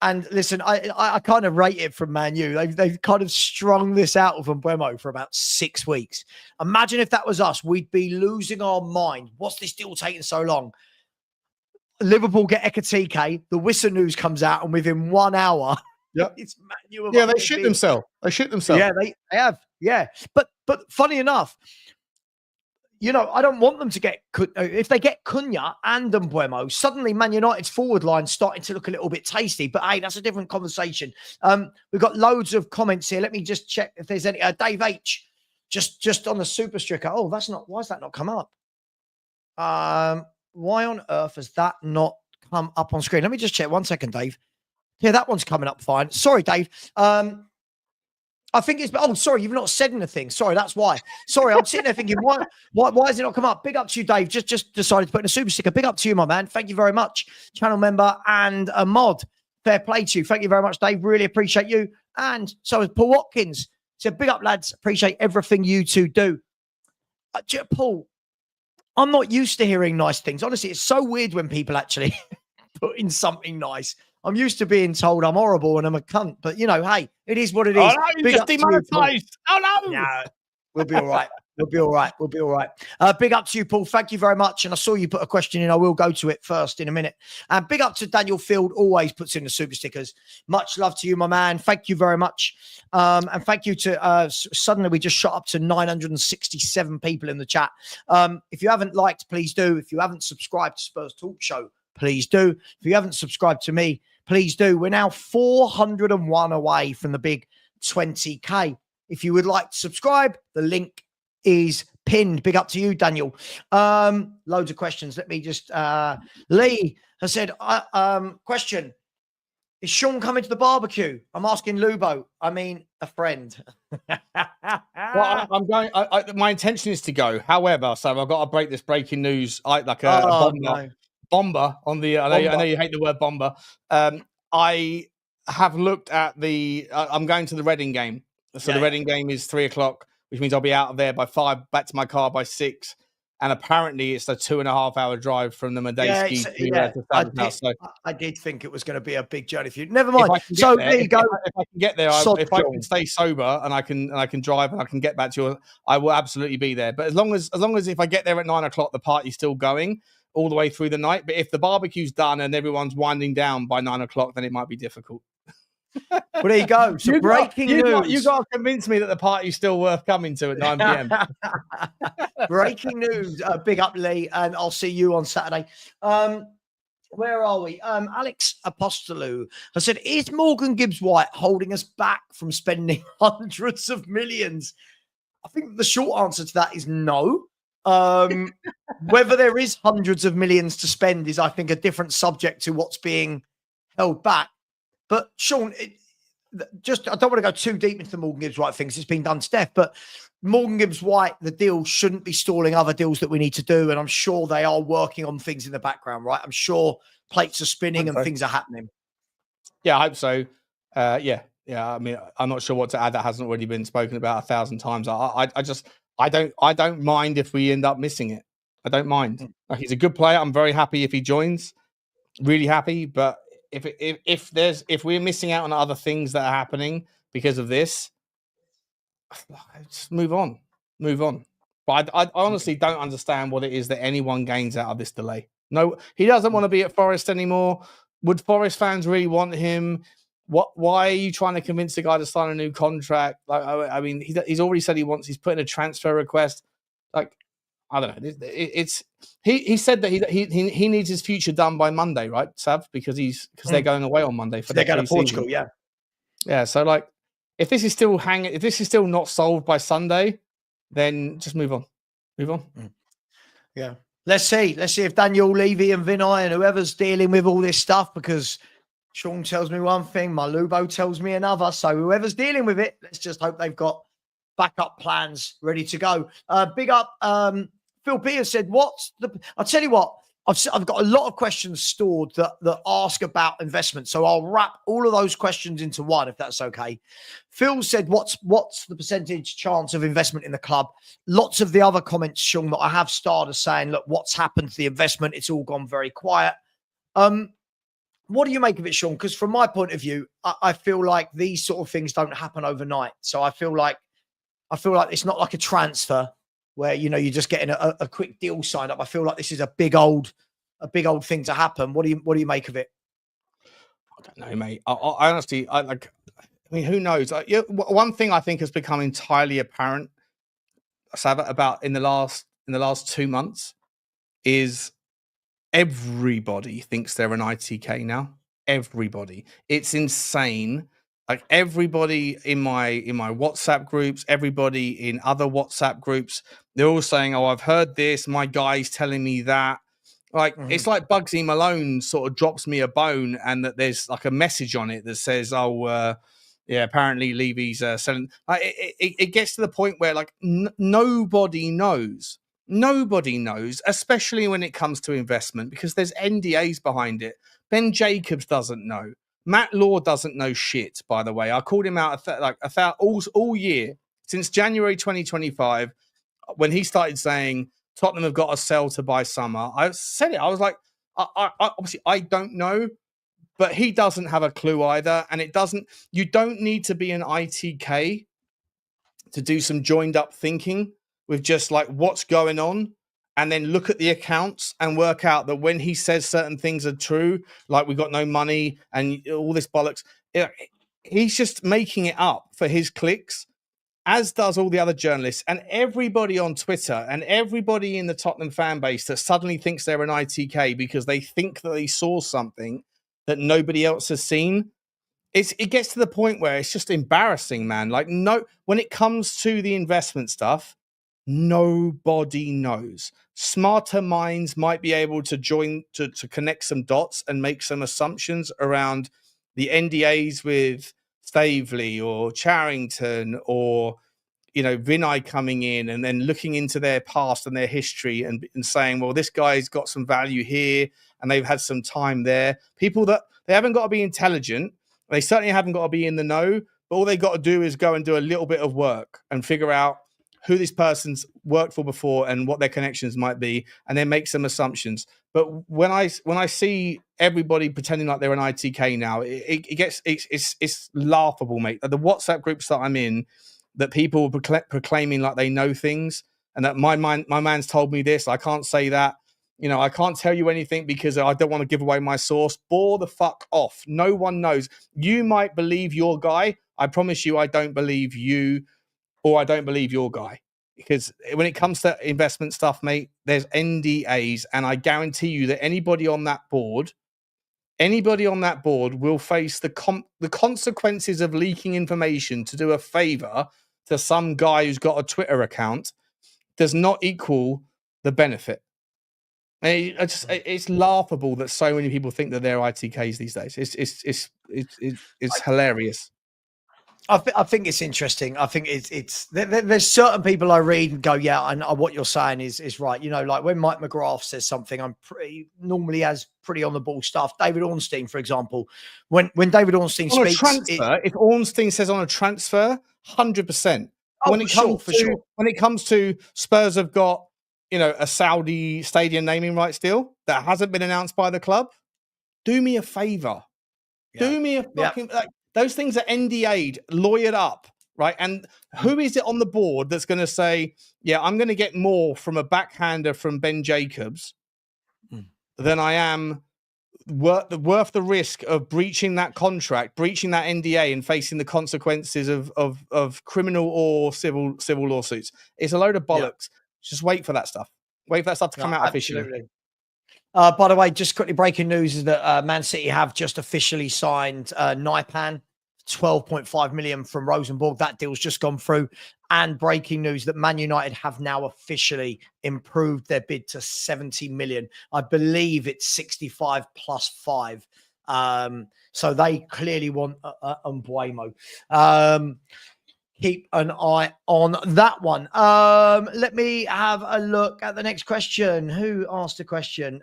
And listen, I kind of rate it from Man U. They've kind of strung this out of Mbeumo for about 6 weeks. Imagine if that was us, we'd be losing our mind. What's this deal taking so long? Liverpool get Ekatike, the Wissa news comes out, and within 1 hour, it's Man U. Yeah, they shit themselves. They shit themselves. Yeah, they have. Yeah, but funny enough, you know, I don't want them to get, if they get Cunha and Mbeumo, suddenly Man United's forward line starting to look a little bit tasty. But hey, that's a different conversation. We've got loads of comments here. Let me just check if there's any. Dave H, just on the super stricker. Oh, why has that not come up? Why on earth has that not come up on screen? Let me just check. 1 second, Dave. Yeah, that one's coming up fine. Sorry, Dave. I think it's, oh, sorry, you've not said anything. Sorry, that's why. Sorry, I'm sitting there thinking, why has it not come up? Big up to you, Dave. Just decided to put in a super sticker. Big up to you, my man. Thank you very much. Channel member and a mod. Fair play to you. Thank you very much, Dave. Really appreciate you. And so is Paul Watkins. So big up, lads. Appreciate everything you two do. Paul, I'm not used to hearing nice things. Honestly, it's so weird when people actually put in something nice. I'm used to being told I'm horrible and I'm a cunt, but you know, hey, it is what it is. Oh, no, you just demonetized. Oh, no. No, we'll be all right. We'll be all right. We'll be all right. Big up to you, Paul. Thank you very much. And I saw you put a question in. I will go to it first in a minute. And big up to Daniel Field, always puts in the super stickers. Much love to you, my man. Thank you very much. And thank you to, suddenly we just shot up to 967 people in the chat. If you haven't liked, please do. If you haven't subscribed to Spurs Talk Show, please do. If you haven't subscribed to me, please do. We're now 401 away from the big 20K. If you would like to subscribe, the link is pinned. Big up to you, Daniel. Loads of questions. Let me just, Lee has said, question, is Sean coming to the barbecue? I'm asking Lubo. I mean, a friend. Well, I'm going, my intention is to go. However, so I've got to break this breaking news. Bomber on the, I know you hate the word bomber. I have looked at I'm going to the Reading game. So the Reading game is 3:00, which means I'll be out of there by 5, back to my car by 6. And apparently it's a 2.5 hour drive from the Medeski to House. So I did think it was going to be a big journey for you. Never mind. There you go. If I can get there, if I can stay sober and I can drive and I can get back to you, I will absolutely be there. But as long as if I get there at 9:00, the party's still going all the way through the night. But if the barbecue's done and everyone's winding down by 9:00, then it might be difficult. Well, there you go. So breaking news. You got to convince me that the party's still worth coming to at 9 p.m. Breaking news. Big up, Lee. And I'll see you on Saturday. Where are we? Alex Apostolou has said, is Morgan Gibbs-White holding us back from spending hundreds of millions? I think the short answer to that is no. Whether there is hundreds of millions to spend is, I think, a different subject to what's being held back. But Sean, I don't want to go too deep into the Morgan Gibbs-White things. It's been done to death. But Morgan Gibbs-White, the deal shouldn't be stalling other deals that we need to do. And I'm sure they are working on things in the background, right? I'm sure plates are spinning and things are happening. Yeah, I hope so. Yeah. I mean, I'm not sure what to add that hasn't already been spoken about 1,000 times. I don't mind if we end up missing it. I don't mind. Like, he's a good player. I'm very happy if he joins. Really happy. But if we're missing out on other things that are happening because of this, just move on. But I honestly don't understand what it is that anyone gains out of this delay. No, he doesn't want to be at Forest anymore. Would Forest fans really want him? Why are you trying to convince the guy to sign a new contract? Like, I mean, he's already said he's put in a transfer request. Like, I don't know. He said that he needs his future done by Monday, right, Sav? Because they're going away on Monday for they're going to Portugal, yeah. So like, if this is still not solved by Sunday, then just move on. Yeah. Let's see if Daniel Levy and Vinay and whoever's dealing with all this stuff, because Sean tells me one thing, my Lubo tells me another. So whoever's dealing with it, let's just hope they've got backup plans ready to go. Big up Phil Peters said, I'll tell you what, I've got a lot of questions stored that ask about investment. So I'll wrap all of those questions into one, if that's okay. Phil said, what's the percentage chance of investment in the club? Lots of the other comments, Sean, that I have started saying, look, what's happened to the investment? It's all gone very quiet. What do you make of it, Sean? Because from my point of view, I feel like these sort of things don't happen overnight. So I feel like it's not like a transfer where, you're just getting a quick deal signed up. I feel like this is a big old thing to happen. What do you make of it? I don't know, mate. I honestly, I mean, who knows? One thing I think has become entirely apparent, Savva, about in the last 2 months is everybody thinks they're an ITK now. Everybody. It's insane. Like everybody in my WhatsApp groups, everybody in other WhatsApp groups, they're all saying, "Oh, I've heard this. My guy's telling me that." Like it's like Bugsy Malone sort of drops me a bone, and that there's like a message on it that says, "Oh, yeah, apparently Levy's selling." It gets to the point where like nobody knows. Nobody knows, especially when it comes to investment, because there's NDAs behind it. Ben Jacobs doesn't know. Matt Law doesn't know shit, by the way. I called him out all year since January 2025 when he started saying Tottenham have got to sell to buy summer. I said it. I was like, obviously, I don't know, but he doesn't have a clue either. And you don't need to be an ITK to do some joined up thinking with just like what's going on, and then look at the accounts and work out that when he says certain things are true, like we got no money and all this bollocks, he's just making it up for his clicks, as does all the other journalists and everybody on Twitter and everybody in the Tottenham fan base that suddenly thinks they're an ITK because they think that they saw something that nobody else has seen. It gets to the point where it's just embarrassing, man. Like, when it comes to the investment stuff, nobody knows. Smarter minds might be able to join to connect some dots and make some assumptions around the NDAs with Staveley or Charrington or Vinay coming in and then looking into their past and their history and saying, well, this guy's got some value here and they've had some time there. People that they haven't got to be intelligent. They certainly haven't got to be in the know, but all they got to do is go and do a little bit of work and figure out who this person's worked for before and what their connections might be, and then make some assumptions. But when I see everybody pretending like they're an ITK now, it's laughable, mate. The WhatsApp groups that I'm in, that people proclaiming like they know things, and that my man's told me this, I can't say that. I can't tell you anything because I don't want to give away my source. Bore the fuck off. No one knows. You might believe your guy. I promise you, I don't believe you, or I don't believe your guy. Because when it comes to investment stuff, mate, there's NDAs, and I guarantee you that anybody on that board will face the consequences of leaking information to do a favor to some guy who's got a Twitter account does not equal the benefit. It's laughable that so many people think that they're ITKs these days. It's hilarious. I think it's interesting. I think there's certain people I read and go, yeah, and what you're saying is right. Like when Mike McGrath says something, I'm normally has pretty on the ball stuff. David Ornstein, for example, when David Ornstein on speaks, a transfer, if Ornstein says on a transfer, 100%. When it comes to Spurs have got a Saudi stadium naming rights deal that hasn't been announced by the club, do me a favor. Yeah. Do me a fucking those things are NDA'd, lawyered up, right? And who is it on the board that's going to say, yeah, I'm going to get more from a backhander from Ben Jacobs than I am worth the risk of breaching that contract, breaching that NDA, and facing the consequences of criminal or civil lawsuits? It's a load of bollocks. Yeah. Just wait for that stuff. Wait for that stuff to come out officially. By the way, just quickly breaking news is that Man City have just officially signed Naipan, 12.5 million from Rosenborg. That deal's just gone through. And breaking news that Man United have now officially improved their bid to 70 million. I believe it's 65 plus 5. So they clearly want Mbuemo. keep an eye on that one. Let me have a look at the next question. Who asked a question?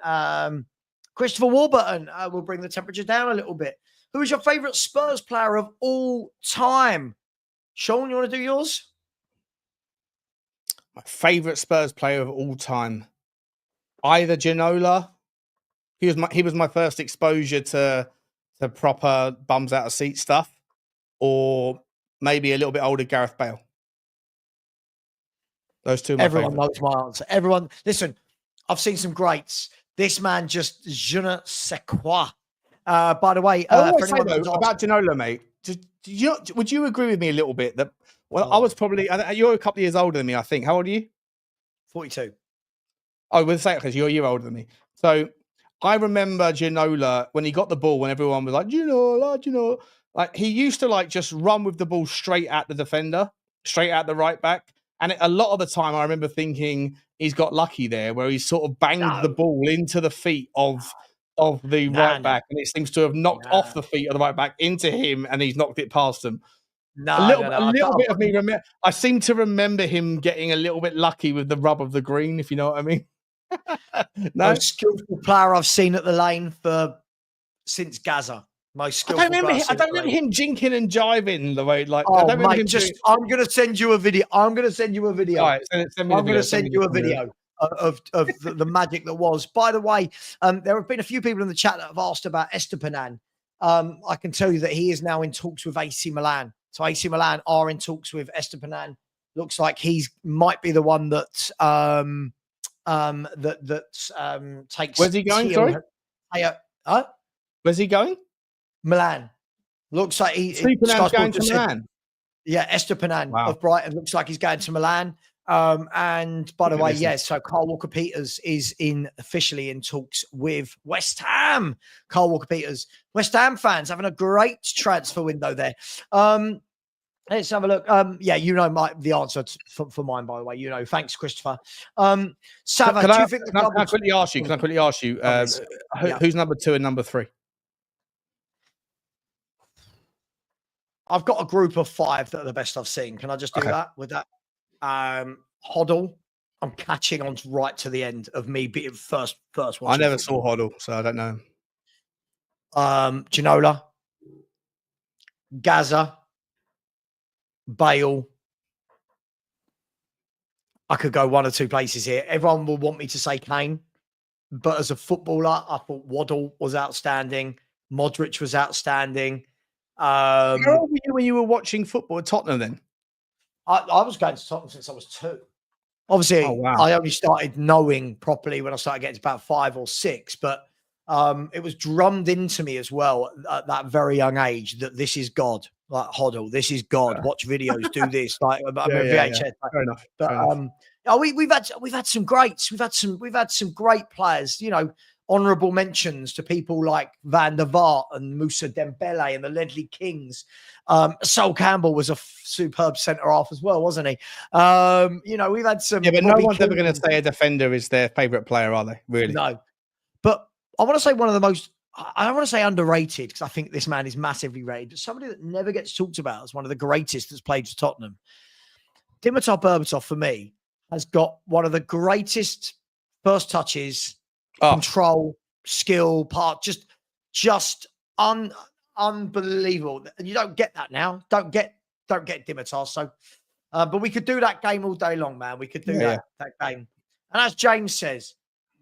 Christopher Warburton will bring the temperature down a little bit. Who is your favourite Spurs player of all time? Sean, you want to do yours? My favourite Spurs player of all time, either Ginola. He was my first exposure to proper bums out of seat stuff, or maybe a little bit older Gareth Bale. Those two are my Everyone favourites. knows my answer. Everyone, listen, I've seen some greats. This man just je ne sais quoi. By the way, I always say though about Ginola, mate. Would you agree with me a little bit that I was probably you're a couple of years older than me, I think. How old are you? 42. I would say it because you're a year older than me. So I remember Ginola when he got the ball, when everyone was like, Ginola. Like he used to like just run with the ball straight at the defender, straight at the right back. And a lot of the time I remember thinking he's got lucky there where he sort of banged the ball into the feet of the right back. And it seems to have knocked off the feet of the right back into him and he's knocked it past him. A little bit of me remember. I seem to remember him getting a little bit lucky with the rub of the green, if you know what I mean. No, most skillful player I've seen at the lane since Gaza. Most skillful. I don't remember him jinking and jiving the way like. Oh, I don't remember mate, him I'm going to send you a video. I'm going to send you a video. All right, send me I'm going to send you a video of the magic that was. By the way, there have been a few people in the chat that have asked about Estupiñán. I can tell you that he is now in talks with AC Milan. So AC Milan are in talks with Estupiñán. Looks like he's might be the one that takes. Where's he going? Sorry. Where's he going? Milan. Looks like he's going to Milan. Yeah, Estupiñán of Brighton looks like he's going to Milan. And by the way, so Carl Walker-Peters is officially in talks with West Ham. Carl Walker-Peters, West Ham fans having a great transfer window there. Let's have a look. You know the answer for mine, by the way. Thanks, Christopher. Savva, do you think? Can I quickly ask you? Who's number 2 and number 3? I've got a group of 5 that are the best I've seen. Can I just do that with that? Hoddle, I'm catching on right to the end of me being first one. I never saw Hoddle, so I don't know. Ginola, Gaza, Bale. I could go one or two places here. Everyone will want me to say Kane, but as a footballer, I thought Waddle was outstanding. Modric was outstanding. How old were you when you were watching football at Tottenham then? I was going to Tottenham since I was 2. Obviously, I only started knowing properly when I started getting to about 5 or 6, but it was drummed into me as well at that very young age that this is God. Like Hoddle, this is God. Watch videos, do this. Like VHS. Fair enough. But we've had some greats. We've had some great players. Honourable mentions to people like Van der Vaart and Moussa Dembele and the Ledley Kings. Sol Campbell was a superb centre half as well, wasn't he? We've had some. Yeah, but no one's ever going to say a defender is their favourite player, are they? Really? No. But I want to say one of the most. I don't want to say underrated because I think this man is massively rated, but somebody that never gets talked about as one of the greatest that's played for Tottenham. Dimitar Berbatov, for me, has got one of the greatest first touches. Control, skill, just unbelievable. And you don't get that now. Don't get Dimitar. So, but we could do that game all day long, man. We could do that game. And as James says,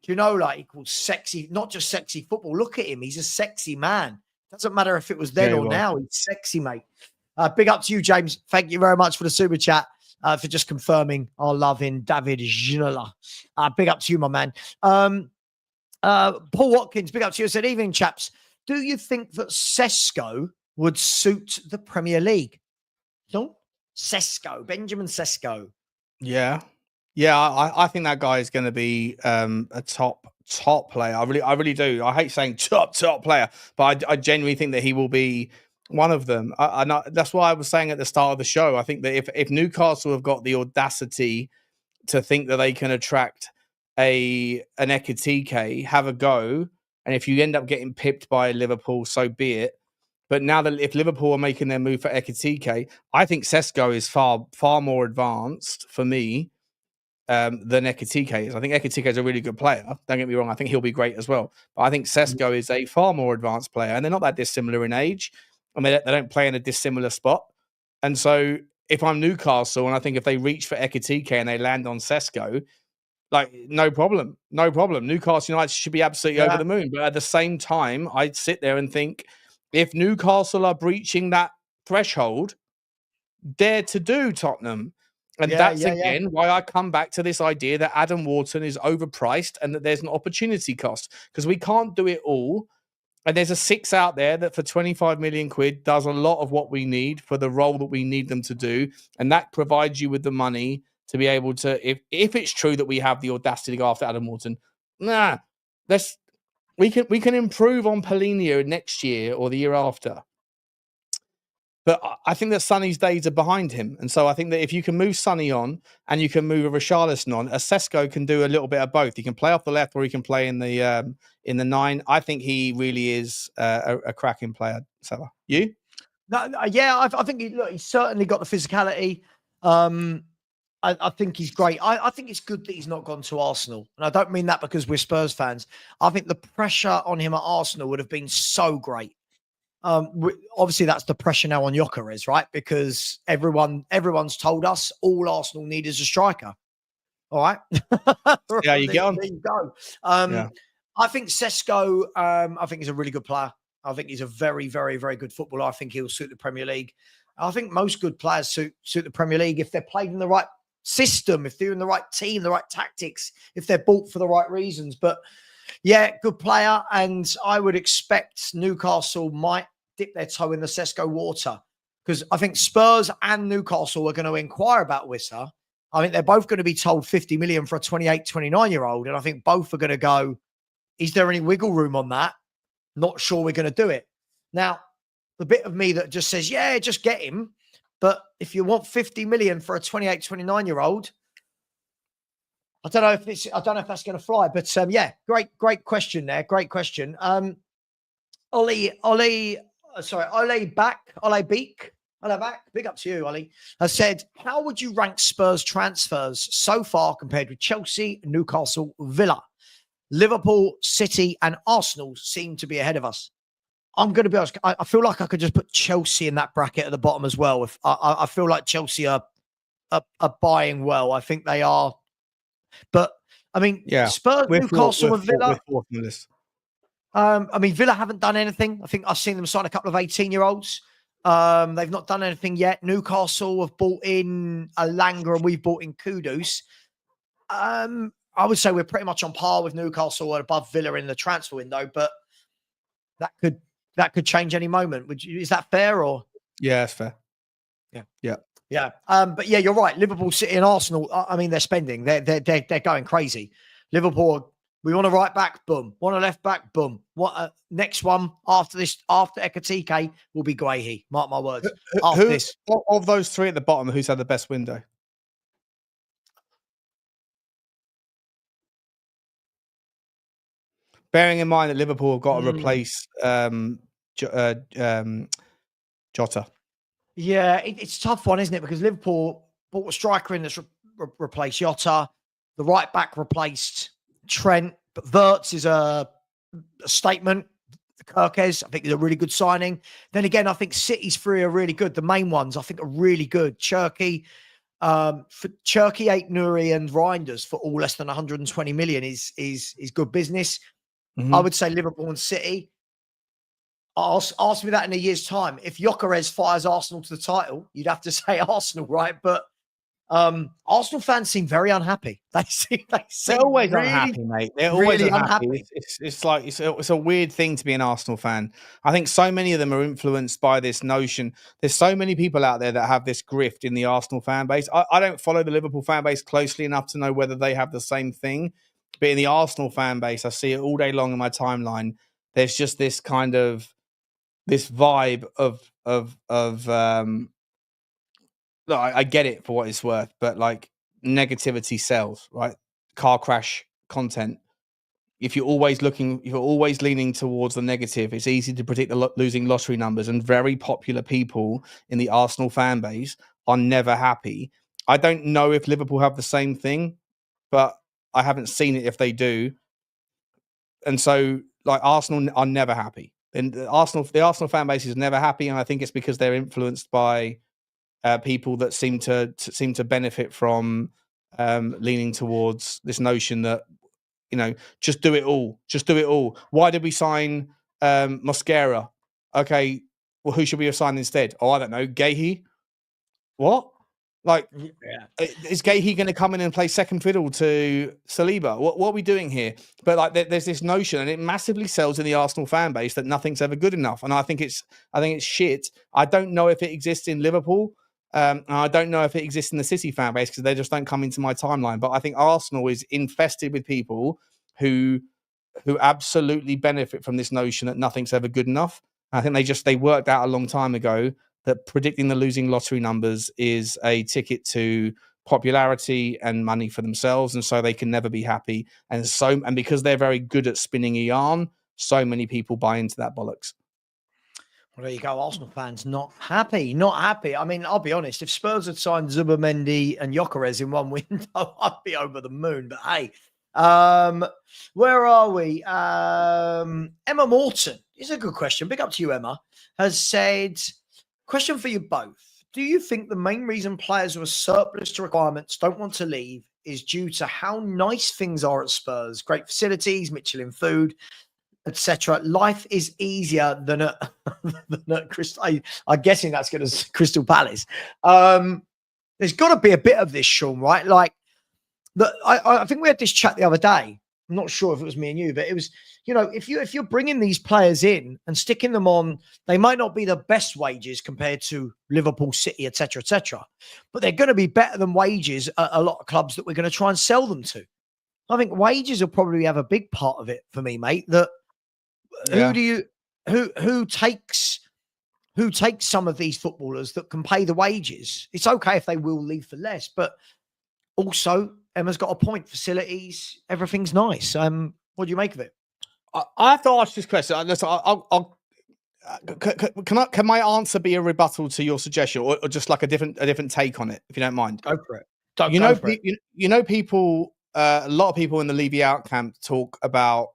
equals sexy, not just sexy football. Look at him. He's a sexy man. Doesn't matter if it was then or now. He's sexy, mate. Big up to you, James. Thank you very much for the super chat. For just confirming our love in David Ginola. Big up to you, my man. Paul Watkins, big up to you, said, evening, chaps. Do you think that Sesko would suit the Premier League? No? Benjamin Sesko. Yeah. I think that guy is going to be a top player. I really do. I hate saying top player, but I genuinely think that he will be one of them. That's why I was saying at the start of the show. I think that if Newcastle have got the audacity to think that they can attract an Ekitike, have a go, and if you end up getting pipped by Liverpool, so be it. But now that if Liverpool are making their move for Ekitike, I think Sesko is far more advanced for me than Ekitike is. I think Ekitike is a really good player. Don't get me wrong. I think he'll be great as well. But I think Sesko is a far more advanced player, and they're not that dissimilar in age, and they don't play in a dissimilar spot. And so if I'm Newcastle and I think if they reach for Ekitike and they land on Sesko, like, no problem. Newcastle United should be absolutely over the moon. But at the same time, I'd sit there and think, if Newcastle are breaching that threshold, dare to do Tottenham. And that's again why I come back to this idea that Adam Wharton is overpriced and that there's an opportunity cost, because we can't do it all. And there's a 6 out there that for 25 million quid does a lot of what we need for the role that we need them to do. And that provides you with the money to be able to, if it's true that we have the audacity to go after Adam Wharton, we can improve on Paulinho next year or the year after. But I think that Sonny's days are behind him. And so I think that if you can move Sonny on and you can move a Richarlison on, a Sesko can do a little bit of both. He can play off the left or he can play in the 9. I think he really is a cracking player. Savva, you? I think he's certainly got the physicality. I think he's great. I think it's good that he's not gone to Arsenal. And I don't mean that because we're Spurs fans. I think the pressure on him at Arsenal would have been so great. Obviously, that's the pressure now on Gyökeres, right? Because everyone's told us all Arsenal need is a striker. All right. Yeah, you get on. There you go. I think Sesko, I think he's a really good player. I think he's a very, very, very good footballer. I think he'll suit the Premier League. I think most good players suit the Premier League if they're played in the right system, if they're in the right team, the right tactics, if they're bought for the right reasons. But yeah, good player. And I would expect Newcastle might dip their toe in the Sesko water, because I think Spurs and Newcastle are going to inquire about Wissa. I think they're both going to be told 50 million for a 28, 29-year-old. And I think both are going to go, is there any wiggle room on that? Not sure we're going to do it. Now, the bit of me that just says, yeah, just get him. But if you want 50 million for a 28, 29-year-old, I don't know if that's going to fly. But yeah, great question there. Great question. Ole Beak, big up to you, Ollie, has said, how would you rank Spurs transfers so far compared with Chelsea, Newcastle, Villa? Liverpool, City, and Arsenal seem to be ahead of us. I'm going to be honest. I feel like I could just put Chelsea in that bracket at the bottom as well. If I feel like Chelsea are buying well. I think they are. But I mean, Spurs, Newcastle, and Villa. I mean, Villa haven't done anything. I think I've seen them sign a couple of 18-year-olds. They've not done anything yet. Newcastle have bought in Alanga and we've bought in Kudus. I would say we're pretty much on par with Newcastle or above Villa in the transfer window, but that could change any moment. Is that fair or? Yeah, that's fair. Yeah. But yeah, you're right. Liverpool, City, and Arsenal. I mean, they're spending. They're going crazy. Liverpool, we want a right back, boom. Want a left back, boom. What next one after Ekitike will be Guehi. Mark my words. This of those 3 at the bottom, who's had the best window? Bearing in mind that Liverpool have got to replace Jota. Yeah, it's a tough one, isn't it? Because Liverpool bought a striker in that's replaced Jota. The right back replaced Trent. But Wirtz is a statement. Kirkes, I think, is a really good signing. Then again, I think City's 3 are really good. The main ones, I think, are really good. Cherky, Ait-Nouri, and Reinders for all less than 120 million is good business. Mm-hmm. I would say Liverpool and City. Ask me that in a year's time. If Gyökeres fires Arsenal to the title, you'd have to say Arsenal, right? But Arsenal fans seem very unhappy. They're always really unhappy, mate. They're always really unhappy. It's like it's a weird thing to be an Arsenal fan. I think so many of them are influenced by this notion. There's so many people out there that have this grift in the Arsenal fan base. I don't follow the Liverpool fan base closely enough to know whether they have the same thing. But in the Arsenal fan base, I see it all day long in my timeline. There's just this kind of this vibe of look, I get it for what it's worth, but like negativity sells, right? Car crash content. if you're always leaning towards the negative, it's easy to predict the losing lottery numbers, and very popular people in the Arsenal fan base are never happy. I don't know if Liverpool have the same thing, but I haven't seen it if they do. And so, like, Arsenal are never happy. And the Arsenal fan base is never happy, and I think it's because they're influenced by people that seem to benefit from leaning towards this notion that, just do it all. Just do it all. Why did we sign Mosquera? Okay, well, who should we have signed instead? Oh, I don't know. Gahey? What? Like, is Gahey going to come in and play second fiddle to Saliba? What are we doing here? But like, there's this notion, and it massively sells in the Arsenal fan base that nothing's ever good enough. And I think it's shit. I don't know if it exists in Liverpool. And I don't know if it exists in the City fan base because they just don't come into my timeline. But I think Arsenal is infested with people who absolutely benefit from this notion that nothing's ever good enough. I think they worked out a long time ago that predicting the losing lottery numbers is a ticket to popularity and money for themselves, and so they can never be happy. And because they're very good at spinning a yarn, so many people buy into that bollocks. Well, there you go. Arsenal fans not happy. I mean, I'll be honest. If Spurs had signed Zubimendi and Gyökeres in one window, I'd be over the moon. But hey, where are we? Emma Morton. It's a good question. Big up to you, Emma. Has said, question for you both. Do you think the main reason players who are surplus to requirements don't want to leave is due to how nice things are at Spurs? Great facilities, Michelin food, etc. Life is easier than at Crystal. I'm guessing that's going to Crystal Palace. There's got to be a bit of this, Sean, right? Like, I think we had this chat the other day. I'm not sure if it was me and you, but it was, if you're bringing these players in and sticking them on, they might not be the best wages compared to Liverpool, City, etc., but they're going to be better than wages at a lot of clubs that we're going to try and sell them to. I think wages will probably have a big part of it for me, mate. That who takes some of these footballers that can pay the wages? It's okay if they will leave for less, but also Emma's got a point. Facilities, everything's nice. What do you make of it? I have to ask this question. Listen, can my answer be a rebuttal to your suggestion, or just like a different take on it, if you don't mind? Go for it. People. A lot of people in the Levy out camp talk about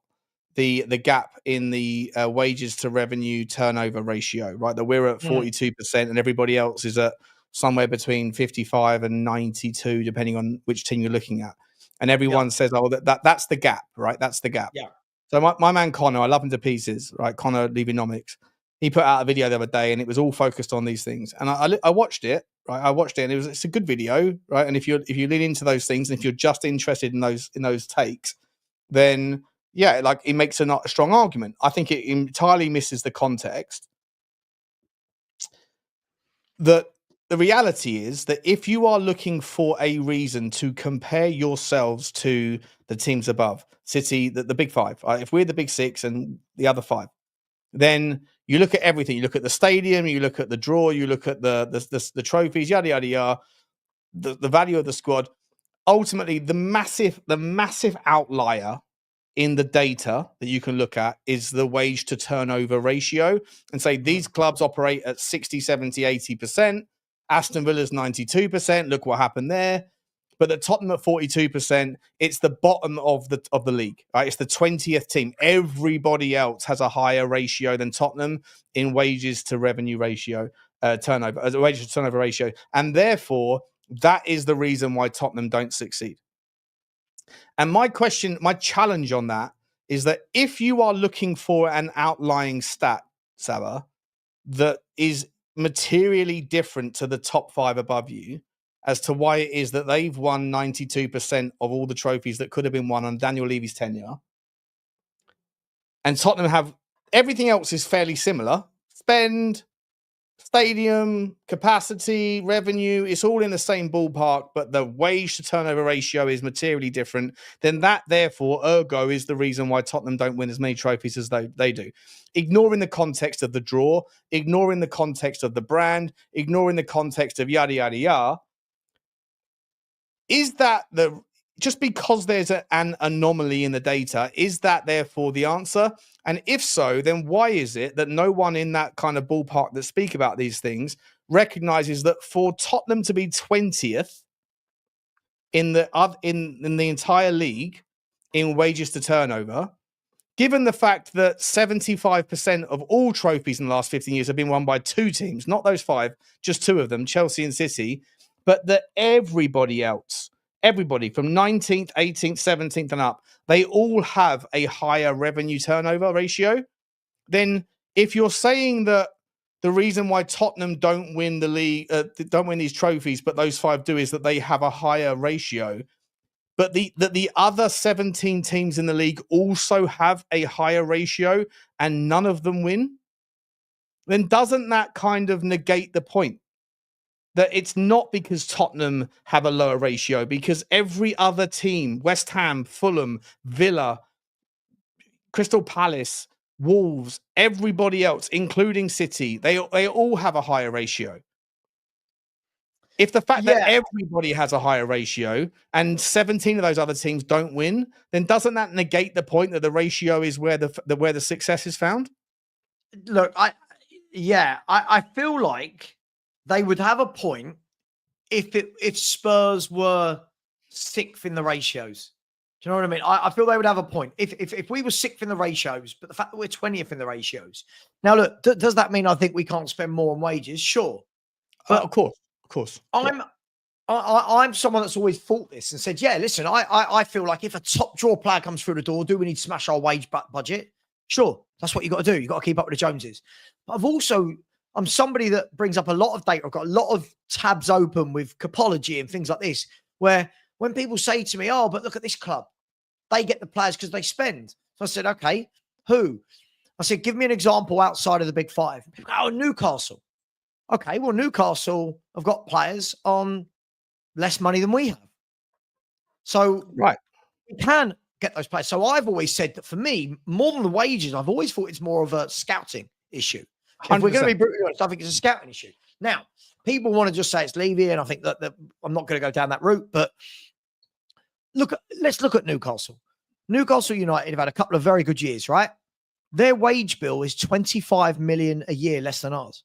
the gap in the wages to revenue turnover ratio, right? That we're at 42% and everybody else is at somewhere between 55 and 92, depending on which team you're looking at. And everyone says, "Oh, that's the gap, right? That's the gap." Yeah. So my man Connor, I love him to pieces, right? Connor Levynomics. He put out a video the other day, and it was all focused on these things. And I watched it, right? I watched it, and it's a good video, right? And if you lean into those things, and if you're just interested in those takes, then yeah, like, it makes a strong argument. I think it entirely misses the context. That the reality is that if you are looking for a reason to compare yourselves to the teams above, City, the big five, right? If we're the big six and the other five, then you look at everything. You look at the stadium, you look at the draw, you look at the trophies, yada yada yada, the value of the squad. Ultimately, the massive outlier in the data that you can look at is the wage to turnover ratio, and say these clubs operate at 60, 70, 80%. Aston Villa's 92%. Look what happened there. But the Tottenham at 42%, it's the bottom of the league, right? It's the 20th team. Everybody else has a higher ratio than Tottenham in wages to revenue ratio, turnover, as a wages to turnover ratio. And therefore, that is the reason why Tottenham don't succeed. And my challenge on that is that if you are looking for an outlying stat, Savva, that is materially different to the top five above you, as to why it is that they've won 92% of all the trophies that could have been won on Daniel Levy's tenure, and Tottenham have everything else is fairly similar. Spend, stadium, capacity, revenue, it's all in the same ballpark, but the wage to turnover ratio is materially different. Then that, therefore, ergo, is the reason why Tottenham don't win as many trophies as they do. Ignoring the context of the draw, ignoring the context of the brand, ignoring the context of yada, yada, yada. Is that just because there's an anomaly in the data, is that therefore the answer? And if so, then why is it that no one in that kind of ballpark that speak about these things recognizes that for Tottenham to be 20th in the entire league in wages to turnover, given the fact that 75% of all trophies in the last 15 years have been won by two teams, not those five, just two of them, Chelsea and City, but that everybody else, everybody from 19th, 18th, 17th and up, they all have a higher revenue turnover ratio, then if you're saying that the reason why Tottenham don't win the league, don't win these trophies, but those five do, is that they have a higher ratio, but the other 17 teams in the league also have a higher ratio and none of them win, then doesn't that kind of negate the point? That it's not because Tottenham have a lower ratio, because every other team, West Ham, Fulham, Villa, Crystal Palace, Wolves, everybody else, including City, they all have a higher ratio. If the fact that everybody has a higher ratio and 17 of those other teams don't win, then doesn't that negate the point that the ratio is where the success is found? Look, I feel like they would have a point if Spurs were sixth in the ratios. Do you know what I mean? I feel they would have a point if we were sixth in the ratios, but the fact that we're 20th in the ratios. Now, look, does that mean I think we can't spend more on wages? Sure, but of course. I'm someone that's always thought this and said, yeah, listen, I feel like if a top draw player comes through the door, do we need to smash our wage budget? Sure, that's what you got to do. You got to keep up with the Joneses. But I'm somebody that brings up a lot of data. I've got a lot of tabs open with Capology and things like this, where when people say to me, oh, but look at this club, they get the players because they spend. So I said, okay, who? I said, give me an example outside of the big five. People go, oh, Newcastle. Okay, well, Newcastle have got players on less money than we have. So right, we can get those players. So I've always said that for me, more than the wages, I've always thought it's more of a scouting issue. 100%. If we're going to be brutally honest, I think it's a scouting issue. Now, people want to just say it's Levy, and I think that I'm not going to go down that route. But let's look at Newcastle. Newcastle United have had a couple of very good years, right? Their wage bill is 25 million a year less than ours.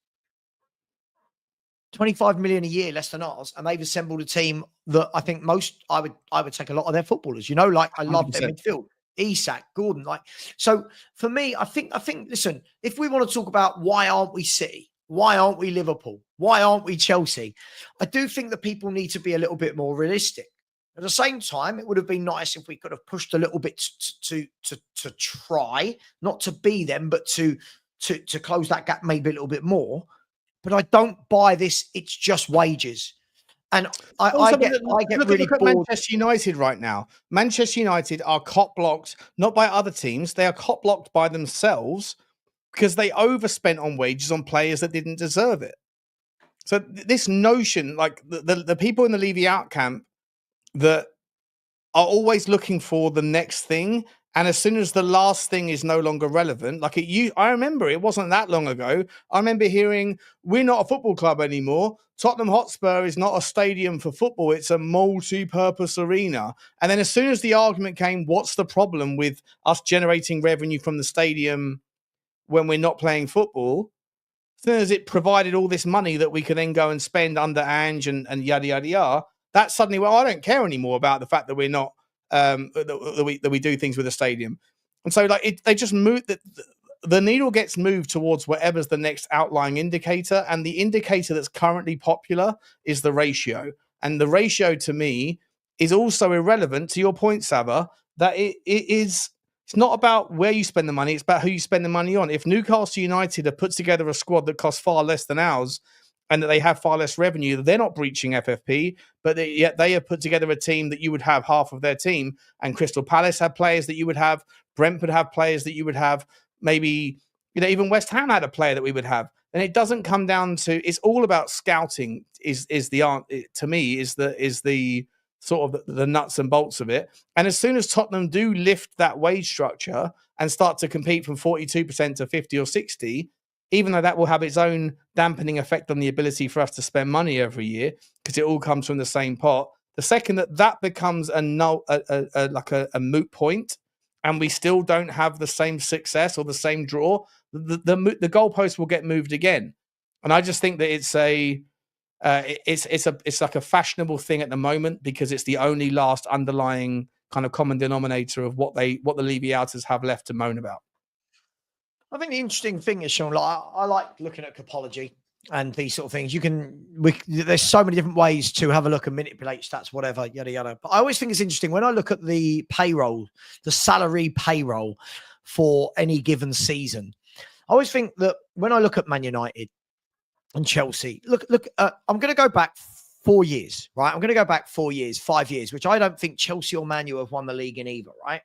25 million a year less than ours, and they've assembled a team that I think I would take a lot of their footballers. You know, like I love 100%. Their midfield, Isak, Gordon. Like, so for me, I think. Listen, if we want to talk about why aren't we City, why aren't we Liverpool, why aren't we Chelsea, I do think that people need to be a little bit more realistic. At the same time, it would have been nice if we could have pushed a little bit to try, not to be them, but to close that gap maybe a little bit more. But I don't buy this. It's just wages. And I get really bored. Manchester United right now. Manchester United are cop blocked, not by other teams. They are cop blocked by themselves because they overspent on wages on players that didn't deserve it. So this notion, like the people in the Levy out camp that are always looking for the next thing, and as soon as the last thing is no longer relevant, I remember it wasn't that long ago. I remember hearing, we're not a football club anymore. Tottenham Hotspur is not a stadium for football. It's a multi-purpose arena. And then as soon as the argument came, what's the problem with us generating revenue from the stadium when we're not playing football? As soon as it provided all this money that we could then go and spend under Ange and yada, yada, yada, that suddenly, well, I don't care anymore about the fact that we're not, that we do things with the stadium. And so they just move, the needle gets moved towards whatever's the next outlying indicator. And the indicator that's currently popular is the ratio. And the ratio to me is also irrelevant, to your point, Savva, that it's not about where you spend the money. It's about who you spend the money on. If Newcastle United have put together a squad that costs far less than ours, and that they have far less revenue, they're not breaching FFP, but yet they have put together a team that you would have half of their team. And Crystal Palace have players that you would have. Brentford have players that you would have. Maybe, even West Ham had a player that we would have. And it doesn't come down to, it's all about scouting is the answer, to me, is the sort of the nuts and bolts of it. And as soon as Tottenham do lift that wage structure and start to compete from 42% to 50 or 60, even though that will have its own dampening effect on the ability for us to spend money every year, because it all comes from the same pot, The second that becomes a moot point, and we still don't have the same success or the same draw, the goalpost will get moved again. And I just think that it's like a fashionable thing at the moment because it's the only last underlying kind of common denominator of what the Levy outers have left to moan about. I think the interesting thing is, Sean, like, I like looking at topology and these sort of things. There's so many different ways to have a look and manipulate stats, whatever, yada, yada. But I always think it's interesting when I look at the payroll, the salary payroll for any given season. I always think that when I look at Man United and Chelsea, look, I'm going to go back 4 years, right? I'm going to go back 4 years, 5 years, which I don't think Chelsea or Man U have won the league in either, right?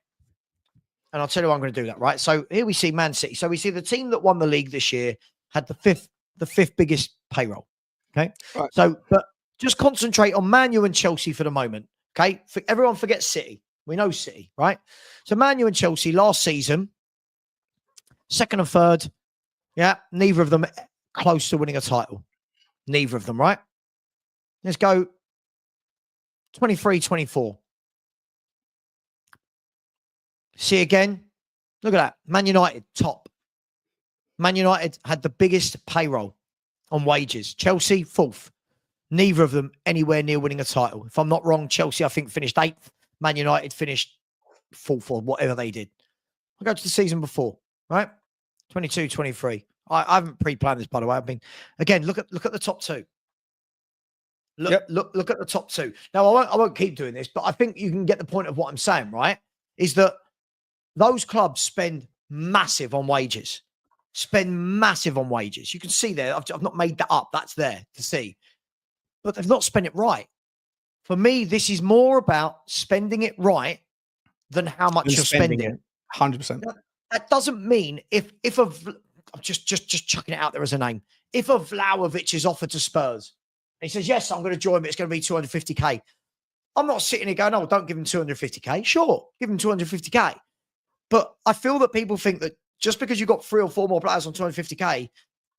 And I'll tell you why I'm going to do that, right? So here we see Man City. So we see the team that won the league this year had the fifth biggest payroll. Okay. Right. So, but just concentrate on Man U and Chelsea for the moment. Okay. Everyone forget City. We know City, right? So Man U and Chelsea last season, second and third. Yeah. Neither of them close to winning a title. Neither of them, right? Let's go 23-24. See again. Look at that. Man United, top. Man United had the biggest payroll on wages. Chelsea, fourth. Neither of them anywhere near winning a title. If I'm not wrong, Chelsea, I think, finished 8th. Man United finished 4th or whatever they did. I'll go to the season before, right? 22-23. I haven't pre-planned this, by the way. Again, look at the top two. Look at the top two. Now, I won't keep doing this, but I think you can get the point of what I'm saying, right? Is that those clubs spend massive on wages. You can see there. I've not made that up. That's there to see. But they've not spent it right. For me, this is more about spending it right than how much you're spending. 100%. That doesn't mean I'm just chucking it out there as a name. If a Vlahovic is offered to Spurs, and he says, yes, I'm going to join, but it's going to be 250k. I'm not sitting here going, oh, don't give him 250k. Sure, give him 250k. But I feel that people think that just because you've got 3 or 4 more players on 250k,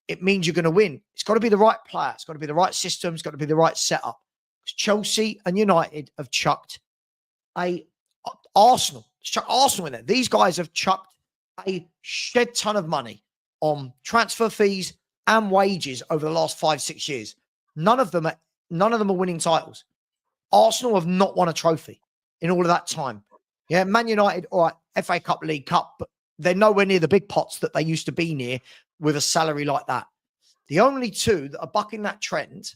it means you're going to win. It's got to be the right player. It's got to be the right system. It's got to be the right setup. Chelsea and United have chucked Arsenal in there. These guys have chucked a shed ton of money on transfer fees and wages over the last 5-6 years. None of them are winning titles. Arsenal have not won a trophy in all of that time. Yeah, Man United, all right, FA Cup, League Cup, but they're nowhere near the big pots that they used to be near with a salary like that. The only two that are bucking that trend,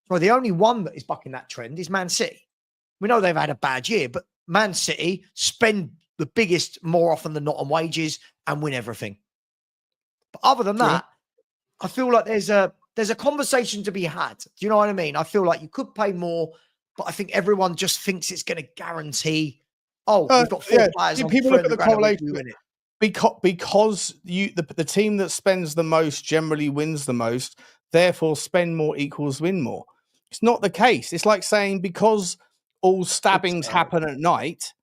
or the only one that is bucking that trend is Man City. We know they've had a bad year, but Man City spend the biggest more often than not on wages and win everything. But other than that, I feel like there's a conversation to be had. Do you know what I mean? I feel like you could pay more, but I think everyone just thinks it's going to guarantee. Oh, we've got 4 players. People look at the correlation. Because the team that spends the most generally wins the most, therefore spend more equals win more. It's not the case. It's like saying because all stabbings happen at night,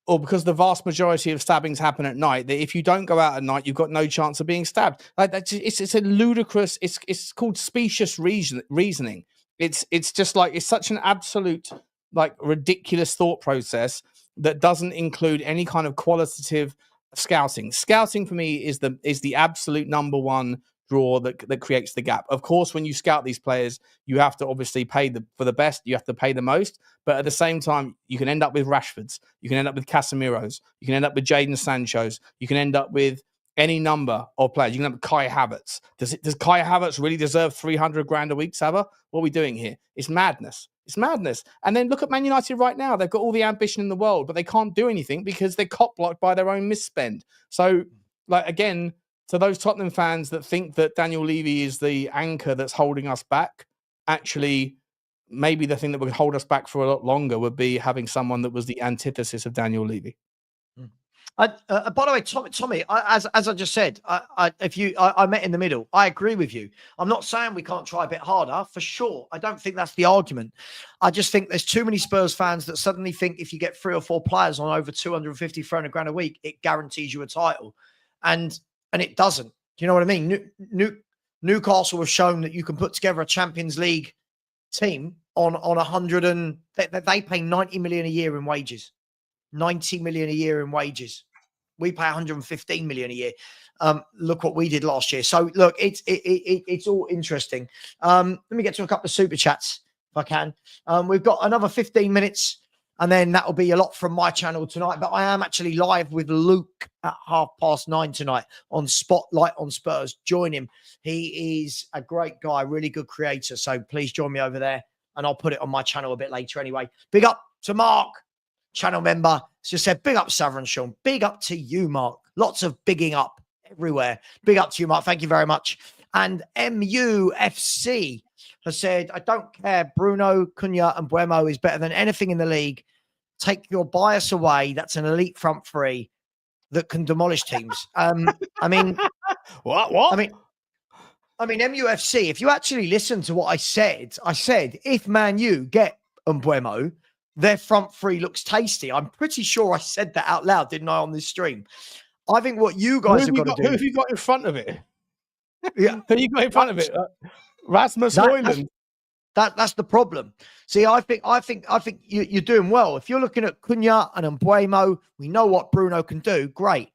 or because the vast majority of stabbings happen at night, that if you don't go out at night, you've got no chance of being stabbed. Like it's a ludicrous. It's called specious reasoning. It's just like it's such an absolute like ridiculous thought process that doesn't include any kind of qualitative scouting. Scouting for me is the absolute number one draw that creates the gap. Of course, when you scout these players, you have to obviously pay for the best. You have to pay the most, but at the same time, you can end up with Rashfords, you can end up with Casemiro's, you can end up with Jadon Sancho's, you can end up with any number of players. You can end up with Kai Havertz. Does Kai Havertz really deserve 300 grand a week, Savva? What are we doing here? It's madness. It's madness. And then look at Man United right now. They've got all the ambition in the world, but they can't do anything because they're cock-blocked by their own misspend. So, like, again, to those Tottenham fans that think that Daniel Levy is the anchor that's holding us back, actually, maybe the thing that would hold us back for a lot longer would be having someone that was the antithesis of Daniel Levy. By the way, Tommy, as I just said, I met in the middle. I agree with you. I'm not saying we can't try a bit harder, for sure. I don't think that's the argument. I just think there's too many Spurs fans that suddenly think if you get 3 or 4 players on over 250, 300 grand a week, it guarantees you a title. And it doesn't. Do you know what I mean? Newcastle have shown that you can put together a Champions League team on 100 and they pay 90 million a year in wages. 90 million a year in wages. We pay 115 million a year. Look what we did last year. So look, it's all interesting. Let me get to a couple of super chats if I can. We've got another 15 minutes, and then that'll be a lot from my channel tonight. But I am actually live with Luke at 9:30 tonight on Spotlight on Spurs. Join him. He is a great guy, really good creator. So please join me over there, and I'll put it on my channel a bit later anyway. Big up to Mark, channel member. Just said, big up Savva Sean. Big up to you, Mark. Lots of bigging up everywhere. Big up to you, Mark. Thank you very much. And MUFC has said, I don't care. Bruno, Cunha, and Buemo is better than anything in the league. Take your bias away. That's an elite front three that can demolish teams. I mean, what? I mean, MUFC, if you actually listen to what I said if Man U get Mbuemo, their front three looks tasty. I'm pretty sure I said that out loud, didn't I, on this stream? I think what you guys have got to do. Who have you got in front of it? Yeah, who you got in front of it? Rasmus Højlund. That's the problem. See, I think you're doing well. If you're looking at Cunha and Mbuemo, we know what Bruno can do. Great.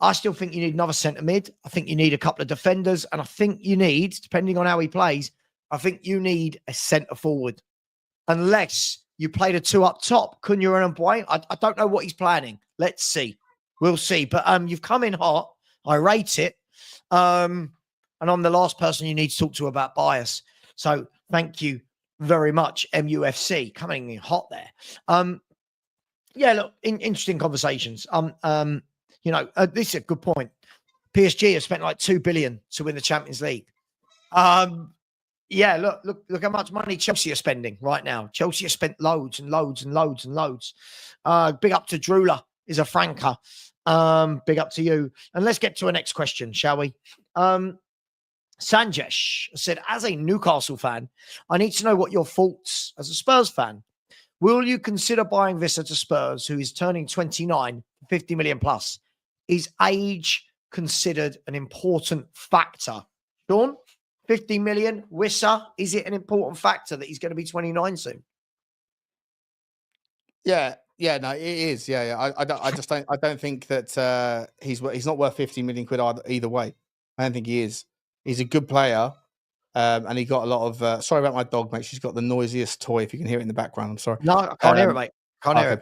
I still think you need another centre mid. I think you need a couple of defenders, and I think you need, depending on how he plays, I think you need a centre forward. Unless you play the two up top, Cunha and Mbuemo. I don't know what he's planning. Let's see. We'll see. But you've come in hot. I rate it. And I'm the last person you need to talk to about bias. So thank you very much, MUFC, coming in hot there. Yeah, look, interesting conversations. This is a good point. PSG have spent like 2 billion to win the Champions League. Yeah, look how much money Chelsea are spending right now. Chelsea have spent loads and loads and loads and loads. Big up to Drula, is a franker. Big up to you. And let's get to a next question, shall we? Sanjesh said, as a Newcastle fan, I need to know what your thoughts as a Spurs fan. Will you consider buying Vissa to Spurs, who is turning 29, 50 million plus? Is age considered an important factor? Sean, 50 million, Wissa, is it an important factor that he's going to be 29 soon? Yeah, no, it is. Yeah. I don't think that he's not worth 50 million quid either way. I don't think he is. He's a good player, and he got a lot of. Sorry about my dog, mate. She's got the noisiest toy. If you can hear it in the background, I'm sorry. No, I can't hear it, mate. Can't hear it.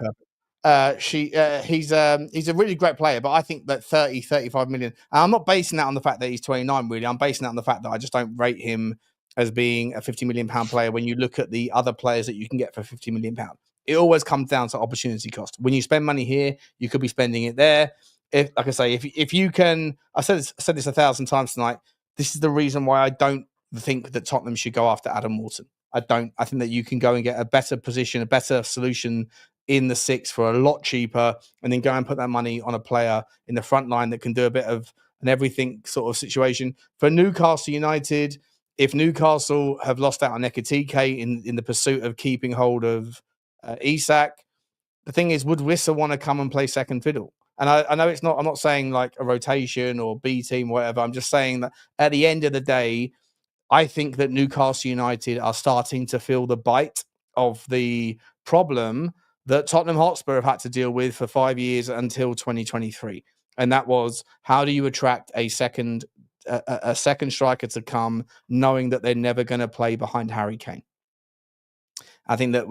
Perfect. He's a really great player, but I think that 35 million. And I'm not basing that on the fact that he's 29. Really, I'm basing that on the fact that I just don't rate him as being a 50 million pound player. When you look at the other players that you can get for 50 million pound, it always comes down to opportunity cost. When you spend money here, you could be spending it there. If, like I say, if you can, I said this 1,000 times tonight. This is the reason why I don't think that Tottenham should go after Adam Wharton. I don't. I think that you can go and get a better position, a better solution in the six for a lot cheaper, and then go and put that money on a player in the front line that can do a bit of an everything sort of situation. For Newcastle United, if Newcastle have lost out on Ekitike in the pursuit of keeping hold of Isak, the thing is, would Wissa want to come and play second fiddle? And I know it's not, I'm not saying like a rotation or B team, or whatever. I'm just saying that at the end of the day, I think that Newcastle United are starting to feel the bite of the problem that Tottenham Hotspur have had to deal with for 5 years until 2023. And that was, how do you attract a second striker to come, knowing that they're never going to play behind Harry Kane? I think that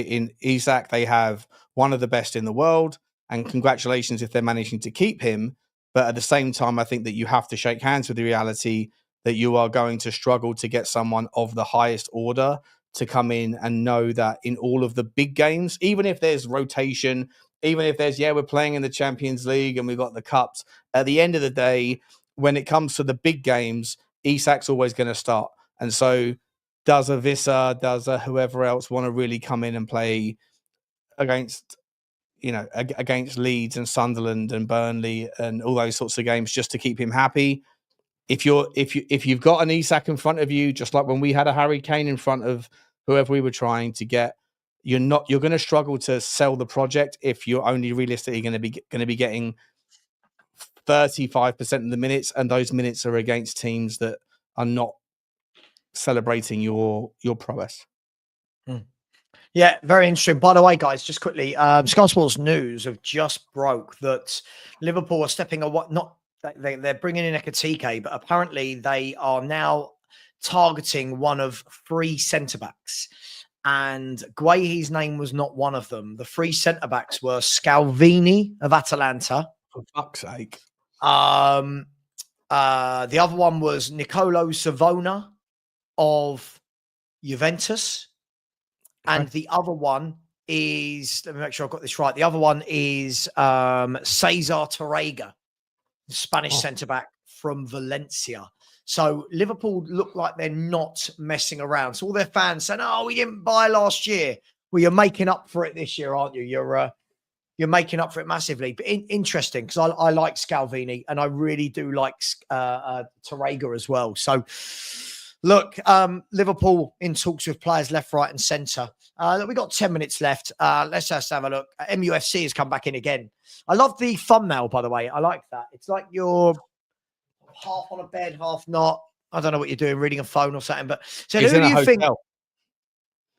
in Isak, they have one of the best in the world, and congratulations if they're managing to keep him. But at the same time, I think that you have to shake hands with the reality that you are going to struggle to get someone of the highest order to come in and know that in all of the big games, even if there's rotation, even if there's, we're playing in the Champions League and we've got the cups, at the end of the day, when it comes to the big games, Isak's always going to start. And so does a Vissa, does a whoever else want to really come in and play against, against Leeds and Sunderland and Burnley and all those sorts of games just to keep him happy? If you've got an Isak in front of you, just like when we had a Harry Kane in front of whoever we were trying to get, you're going to struggle to sell the project if you're only realistically going to be getting 35% of the minutes, and those minutes are against teams that are not celebrating your prowess. Mm. Yeah, very interesting. By the way, guys, just quickly, Sky Sports News have just broke that Liverpool are stepping away. Not they're bringing in Ekatike, but apparently they are now targeting one of three centre backs, and Guehi's name was not one of them. The three centre backs were Scalvini of Atalanta. For fuck's sake. The other one was Nicolo Savona of Juventus. Okay. And the other one is, let me make sure I've got this right. The other one is Cesar Torrega, Spanish centre back from Valencia. So Liverpool look like they're not messing around. So all their fans saying, "Oh, we didn't buy last year." Well, you're making up for it this year, aren't you? You're making up for it massively. But interesting, because I like Scalvini and I really do like Torrega as well. So look, Liverpool in talks with players left, right, and centre. We got 10 minutes left. Let's just have a look. MUFC has come back in again. I love the thumbnail, by the way. I like that. It's like you're half on a bed, half not. I don't know what you're doing, reading a phone or something. But so who do you think?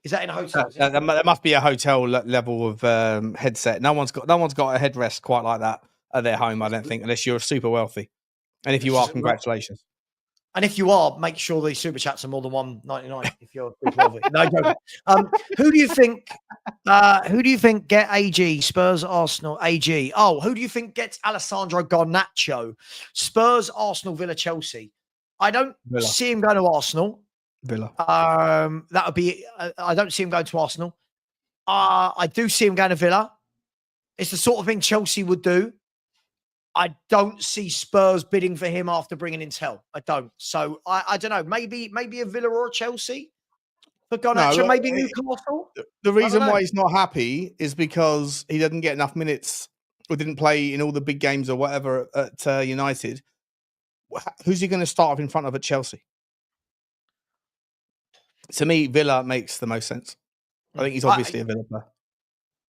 Is that in a hotel? There must be a hotel level of headset. No one's got a headrest quite like that at their home, I don't think, unless you're super wealthy. And if you are, congratulations. And if you are, make sure the super chats are more than $1.99 if you're super wealthy. No joke. Who do you think? Who do you think get AG? Spurs, Arsenal, AG. Oh, who do you think gets Alessandro Garnacho? Spurs, Arsenal, Villa, Chelsea. I don't see him going to Arsenal. Villa. That would be. I don't see him going to Arsenal. I do see him going to Villa. It's the sort of thing Chelsea would do. I don't see Spurs bidding for him after bringing in Tell. I don't. So I don't know. Maybe a Villa or a Chelsea for Garnacho. No, maybe Newcastle. The reason why he's not happy is because he doesn't get enough minutes or didn't play in all the big games or whatever at United. Who's he going to start off in front of at Chelsea? To me, Villa makes the most sense. I think he's obviously a Villa player.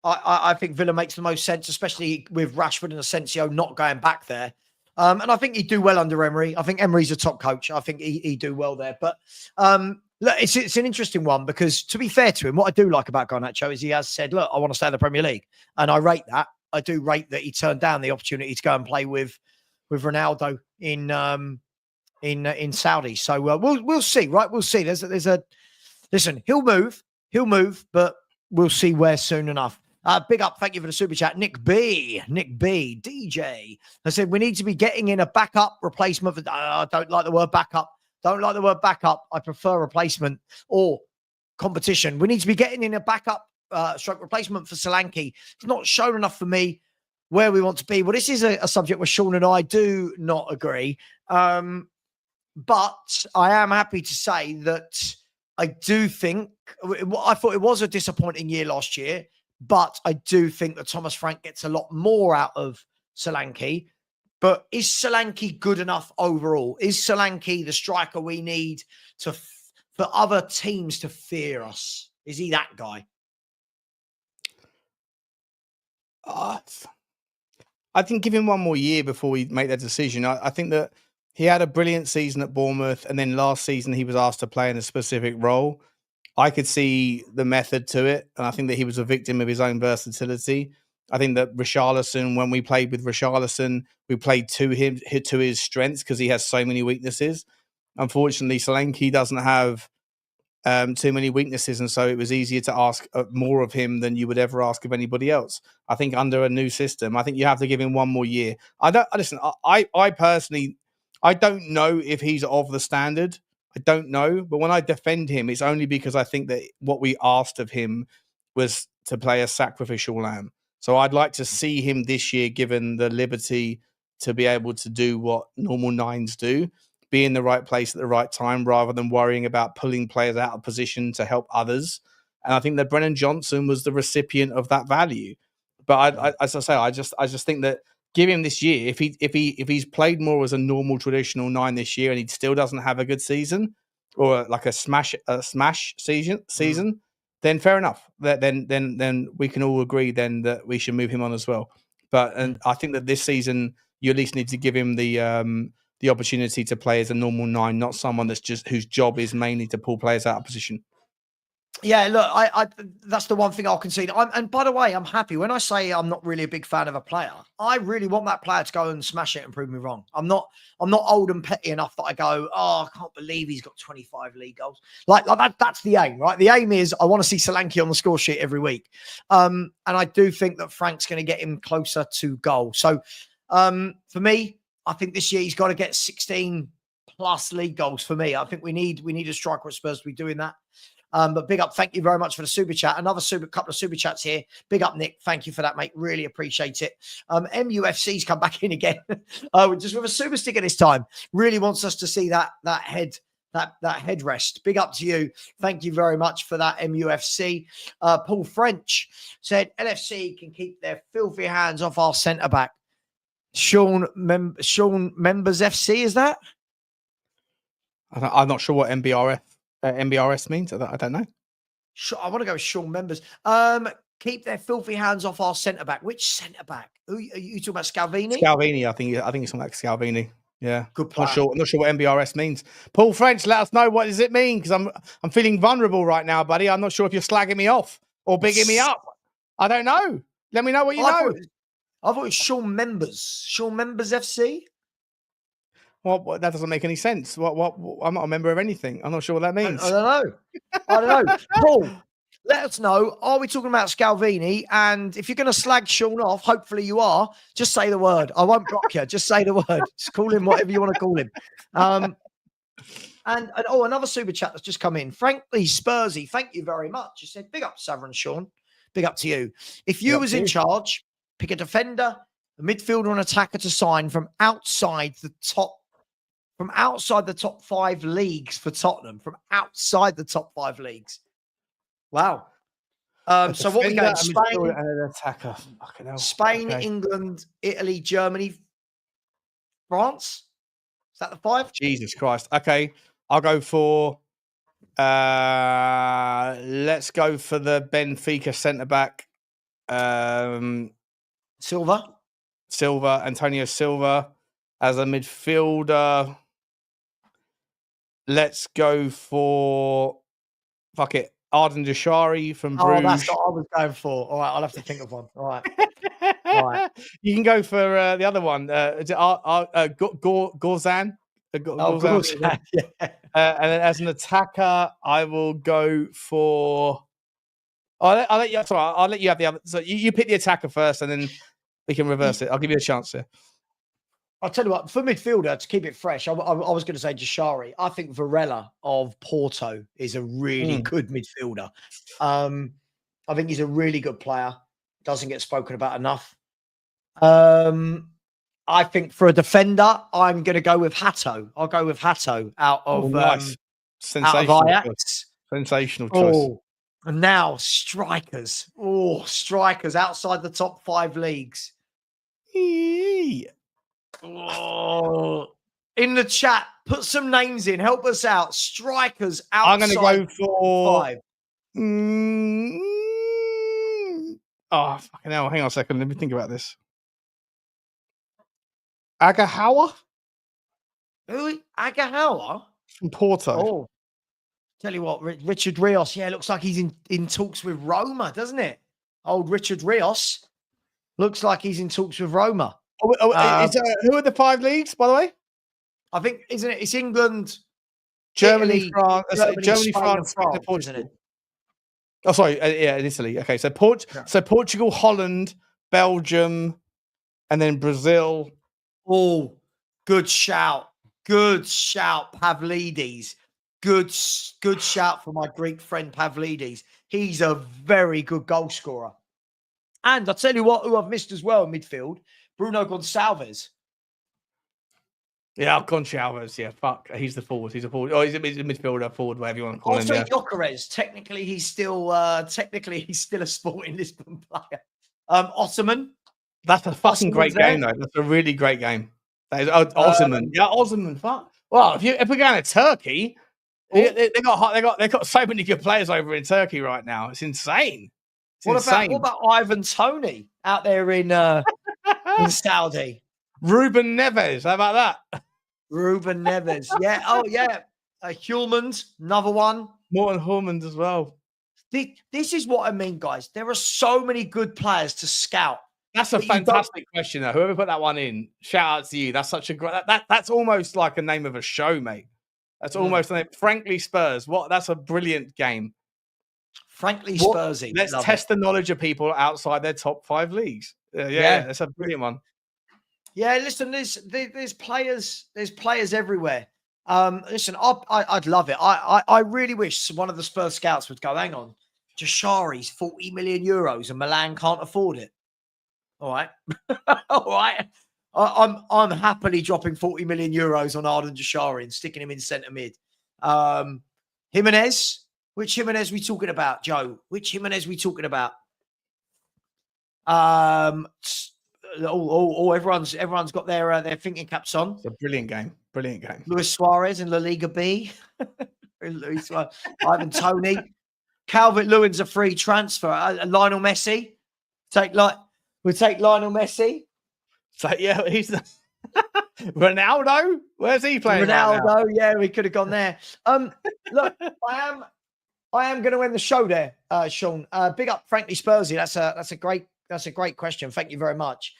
I think Villa makes the most sense, especially with Rashford and Asensio not going back there. And I think he'd do well under Emery. I think Emery's a top coach. I think he'd do well there. But look, it's an interesting one because, to be fair to him, what I do like about Garnacho is he has said, look, I want to stay in the Premier League. And I rate that. I do rate that he turned down the opportunity to go and play with Ronaldo in Saudi. So we'll see, right? We'll see. Listen, he'll move, but we'll see where soon enough. Big up. Thank you for the super chat. Nick B, DJ. I said, we need to be getting in a backup replacement. I don't like the word backup. I prefer replacement or competition. We need to be getting in a backup stroke replacement for Solanke. It's not shown enough for me where we want to be. Well, this is a subject where Sean and I do not agree. But I am happy to say that I do think, I thought it was a disappointing year last year, but I do think that Thomas Frank gets a lot more out of Solanke. But is Solanke good enough overall? Is Solanke the striker we need for other teams to fear us? Is he that guy? I think give him one more year before we make that decision. I think that he had a brilliant season at Bournemouth, and then last season he was asked to play in a specific role. I could see the method to it, and I think that he was a victim of his own versatility. I think that Richarlison, when we played with Richarlison, we played to his strengths because he has so many weaknesses. Unfortunately, Solanke doesn't have too many weaknesses, and so it was easier to ask more of him than you would ever ask of anybody else. I think under a new system, I think you have to give him one more year. I personally, I don't know if he's of the standard. I don't know, but when I defend him, it's only because I think that what we asked of him was to play a sacrificial lamb. So I'd like to see him this year given the liberty to be able to do what normal nines do, be in the right place at the right time rather than worrying about pulling players out of position to help others. And I think that Brennan Johnson was the recipient of that value. But as I say, I just think that give him this year. If he's played more as a normal traditional nine this year and he still doesn't have a good season or like a smash season, then fair enough. Then we can all agree then that we should move him on as well. And I think that this season you at least need to give him the opportunity to play as a normal nine, not someone that's just whose job is mainly to pull players out of position. Yeah, look, I that's the one thing I'll concede. And by the way, I'm happy when I say I'm not really a big fan of a player. I really want that player to go and smash it and prove me wrong. I'm not old and petty enough that I go, oh, I can't believe he's got 25 league goals. Like that. That's the aim, right? The aim is I want to see Solanke on the score sheet every week. And I do think that Frank's going to get him closer to goal. So for me, I think this year he's got to get 16 plus league goals. For me, I think we need a striker at Spurs to be doing that. But big up, thank you very much for the super chat. Another couple of super chats here. Big up, Nick. Thank you for that, mate. Really appreciate it. MUFC's come back in again, just with a super sticker this time. Really wants us to see that headrest. Big up to you. Thank you very much for that, MUFC. Paul French said LFC can keep their filthy hands off our centre back. Sean Members FC, is that? I'm not sure what MBRS means. I don't know. I want to go with Sean Members. Keep their filthy hands off our centre back. Which centre back? Are you talking about Scalvini? Scalvini, I think it's something like Scalvini. Yeah, good player. I'm not sure what MBRS means. Paul French, let us know, what does it mean? Because I'm feeling vulnerable right now, buddy. I'm not sure if you're slagging me off or bigging me up. I don't know. Let me know what you know. I thought it was Sean Members. Sean Members FC. Well, that doesn't make any sense. What? I'm not a member of anything. I'm not sure what that means. I don't know. Paul, let us know. Are we talking about Scalvini? And if you're going to slag Sean off, hopefully you are, just say the word. I won't block you. Just say the word. Just call him whatever you want to call him. And another super chat that's just come in. Frankly, Spursy, thank you very much. You said, big up, Sovereign Sean. Big up to you. If you was in charge, pick a defender, a midfielder, and attacker to sign from outside the top 5 leagues for Tottenham. From outside the top 5 leagues. Wow. So what we got? Spain and an attacker. Spain, okay. England, Italy, Germany, France. Is that the 5? Jesus Christ. Okay. I'll go for let's go for the Benfica centre back. Silva, Antonio Silva as a midfielder. Let's go for Arden Deshari from Bruges. Oh, that's what I was going for. All right, I'll have to think of one. All right. All right. You can go for the other one. Is it Gorzan? Gorzan, yeah. And then as an attacker, I will go for. I'll let you. Sorry, I'll let you have the other. So you pick the attacker first, and then we can reverse it. I'll give you a chance here. I'll tell you what, for midfielder, to keep it fresh, I was going to say Jashari. I think Varela of Porto is a really good midfielder. I think he's a really good player. Doesn't get spoken about enough. I think for a defender, I'm going to go with Hato. I'll go with Hato out of Ajax. Sensational choice. And now strikers. Strikers outside the top 5 leagues. In the chat, put some names in. Help us out. Strikers outside. I'm going to go for 5. Oh, fucking hell. Hang on a second. Let me think about this. Agahawa? Who? Agahawa? From Porto. Oh. Tell you what, Richard Rios. Yeah, looks like he's in talks with Roma, doesn't it? Old Richard Rios. Looks like he's in talks with Roma. Who are the 5 leagues, by the way? I think, isn't it? It's England, Germany, France, France, isn't it? Oh, sorry. Yeah, in Italy. Okay, so Portugal, Holland, Belgium, and then Brazil. Oh, good shout. Good shout, Pavlidis. Good shout for my Greek friend Pavlidis. He's a very good goal scorer. And I'll tell you what, who I've missed as well in midfield, Bruno Gonçalves. Yeah, Gonçalves. Yeah, fuck. He's the forward. He's a forward. Oh, he's a midfielder, forward, whatever you want to call him. Also, Gyökeres. Technically, he's still a Sporting Lisbon player. Ottoman. That's a fucking great game, though. That's a really great game. That is Ottoman. Yeah, Ottoman. Fuck. Well, if we're going to Turkey, they got so many good players over in Turkey right now. It's insane. What about Ivan Toney out there in Saudi? Ruben Neves. How about that? Ruben Neves. Yeah. Oh, yeah. Hulmand, another one. Morten Hulmand as well. This is what I mean, guys. There are so many good players to scout. That's a fantastic question. Whoever put that one in, shout out to you. That's such a great. That's almost like a name of a show, mate. That's almost a name. Frankly, Spurs. What? That's a brilliant game. Frankly, Spursy. Let's test the knowledge of people outside their top 5 leagues. Yeah, that's a brilliant one. Yeah, listen, there's players everywhere. Listen, I'd love it. I really wish one of the Spurs scouts would go, hang on, Jashari's 40 million euros and Milan can't afford it. All right. All right. I'm happily dropping 40 million euros on Arden Jashari and sticking him in centre mid. Jimenez. Which Jimenez we talking about, Joe? Which Jimenez we talking about? Everyone's got their thinking caps on. It's a brilliant game. Brilliant game. Luis Suarez in La Liga B. Ivan Toney. Calvert-Lewin's a free transfer. Lionel Messi. We'll take Lionel Messi. So yeah, he's the Ronaldo. Where's he playing? Ronaldo. Yeah, we could have gone there. Look, I am going to end the show there, Sean. Big up, frankly, Spursy. That's a great question. Thank you very much.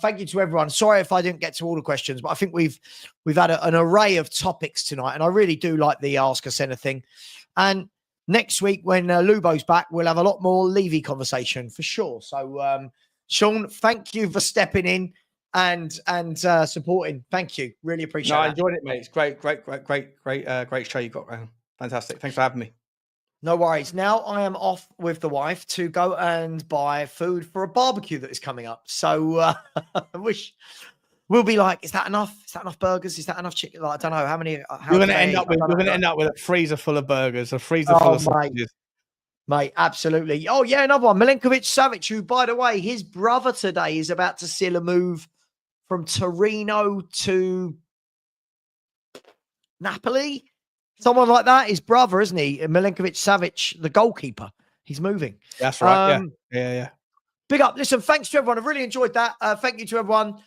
Thank you to everyone. Sorry if I didn't get to all the questions, but I think we've had an array of topics tonight, and I really do like the Ask Us Anything. And next week, when Lubo's back, we'll have a lot more Levy conversation for sure. So, Sean, thank you for stepping in and supporting. Thank you. Really appreciate it. I enjoyed it, mate. It's great show you got, man. Fantastic. Thanks for having me. No worries. Now I am off with the wife to go and buy food for a barbecue that is coming up. So I wish we'll be like, is that enough? Is that enough burgers? Is that enough chicken? Like, I don't know how many. We're going to end up with a freezer full of burgers, a freezer full of sausages. Mate, absolutely. Oh yeah, another one. Milinkovic-Savic, who, by the way, his brother today is about to seal a move from Torino to Napoli. Someone like that, his brother, isn't he? Milinkovic-Savic, the goalkeeper. He's moving. That's right. Yeah. Big up. Listen, thanks to everyone. I really enjoyed that. Thank you to everyone.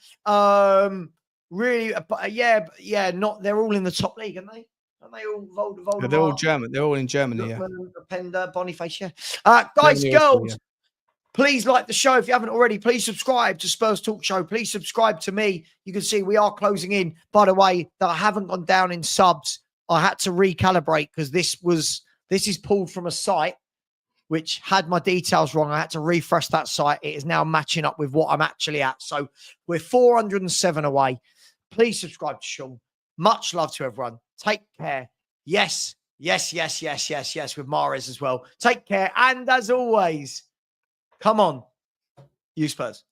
Really, not. They're all in the top league, aren't they? Aren't they all Voldemort? Yeah, they're all German. They're all in Germany. Pender, Boniface. Yeah. Guys, girls. Please like the show if you haven't already. Please subscribe to Spurs Talk Show. Please subscribe to me. You can see we are closing in. By the way, that I haven't gone down in subs. I had to recalibrate because this is pulled from a site which had my details wrong. I had to refresh that site. It is now matching up with what I'm actually at. So we're 407 away. Please subscribe to Sean. Much love to everyone. Take care. Yes, with Mahrez as well. Take care. And as always, come on, you Spurs.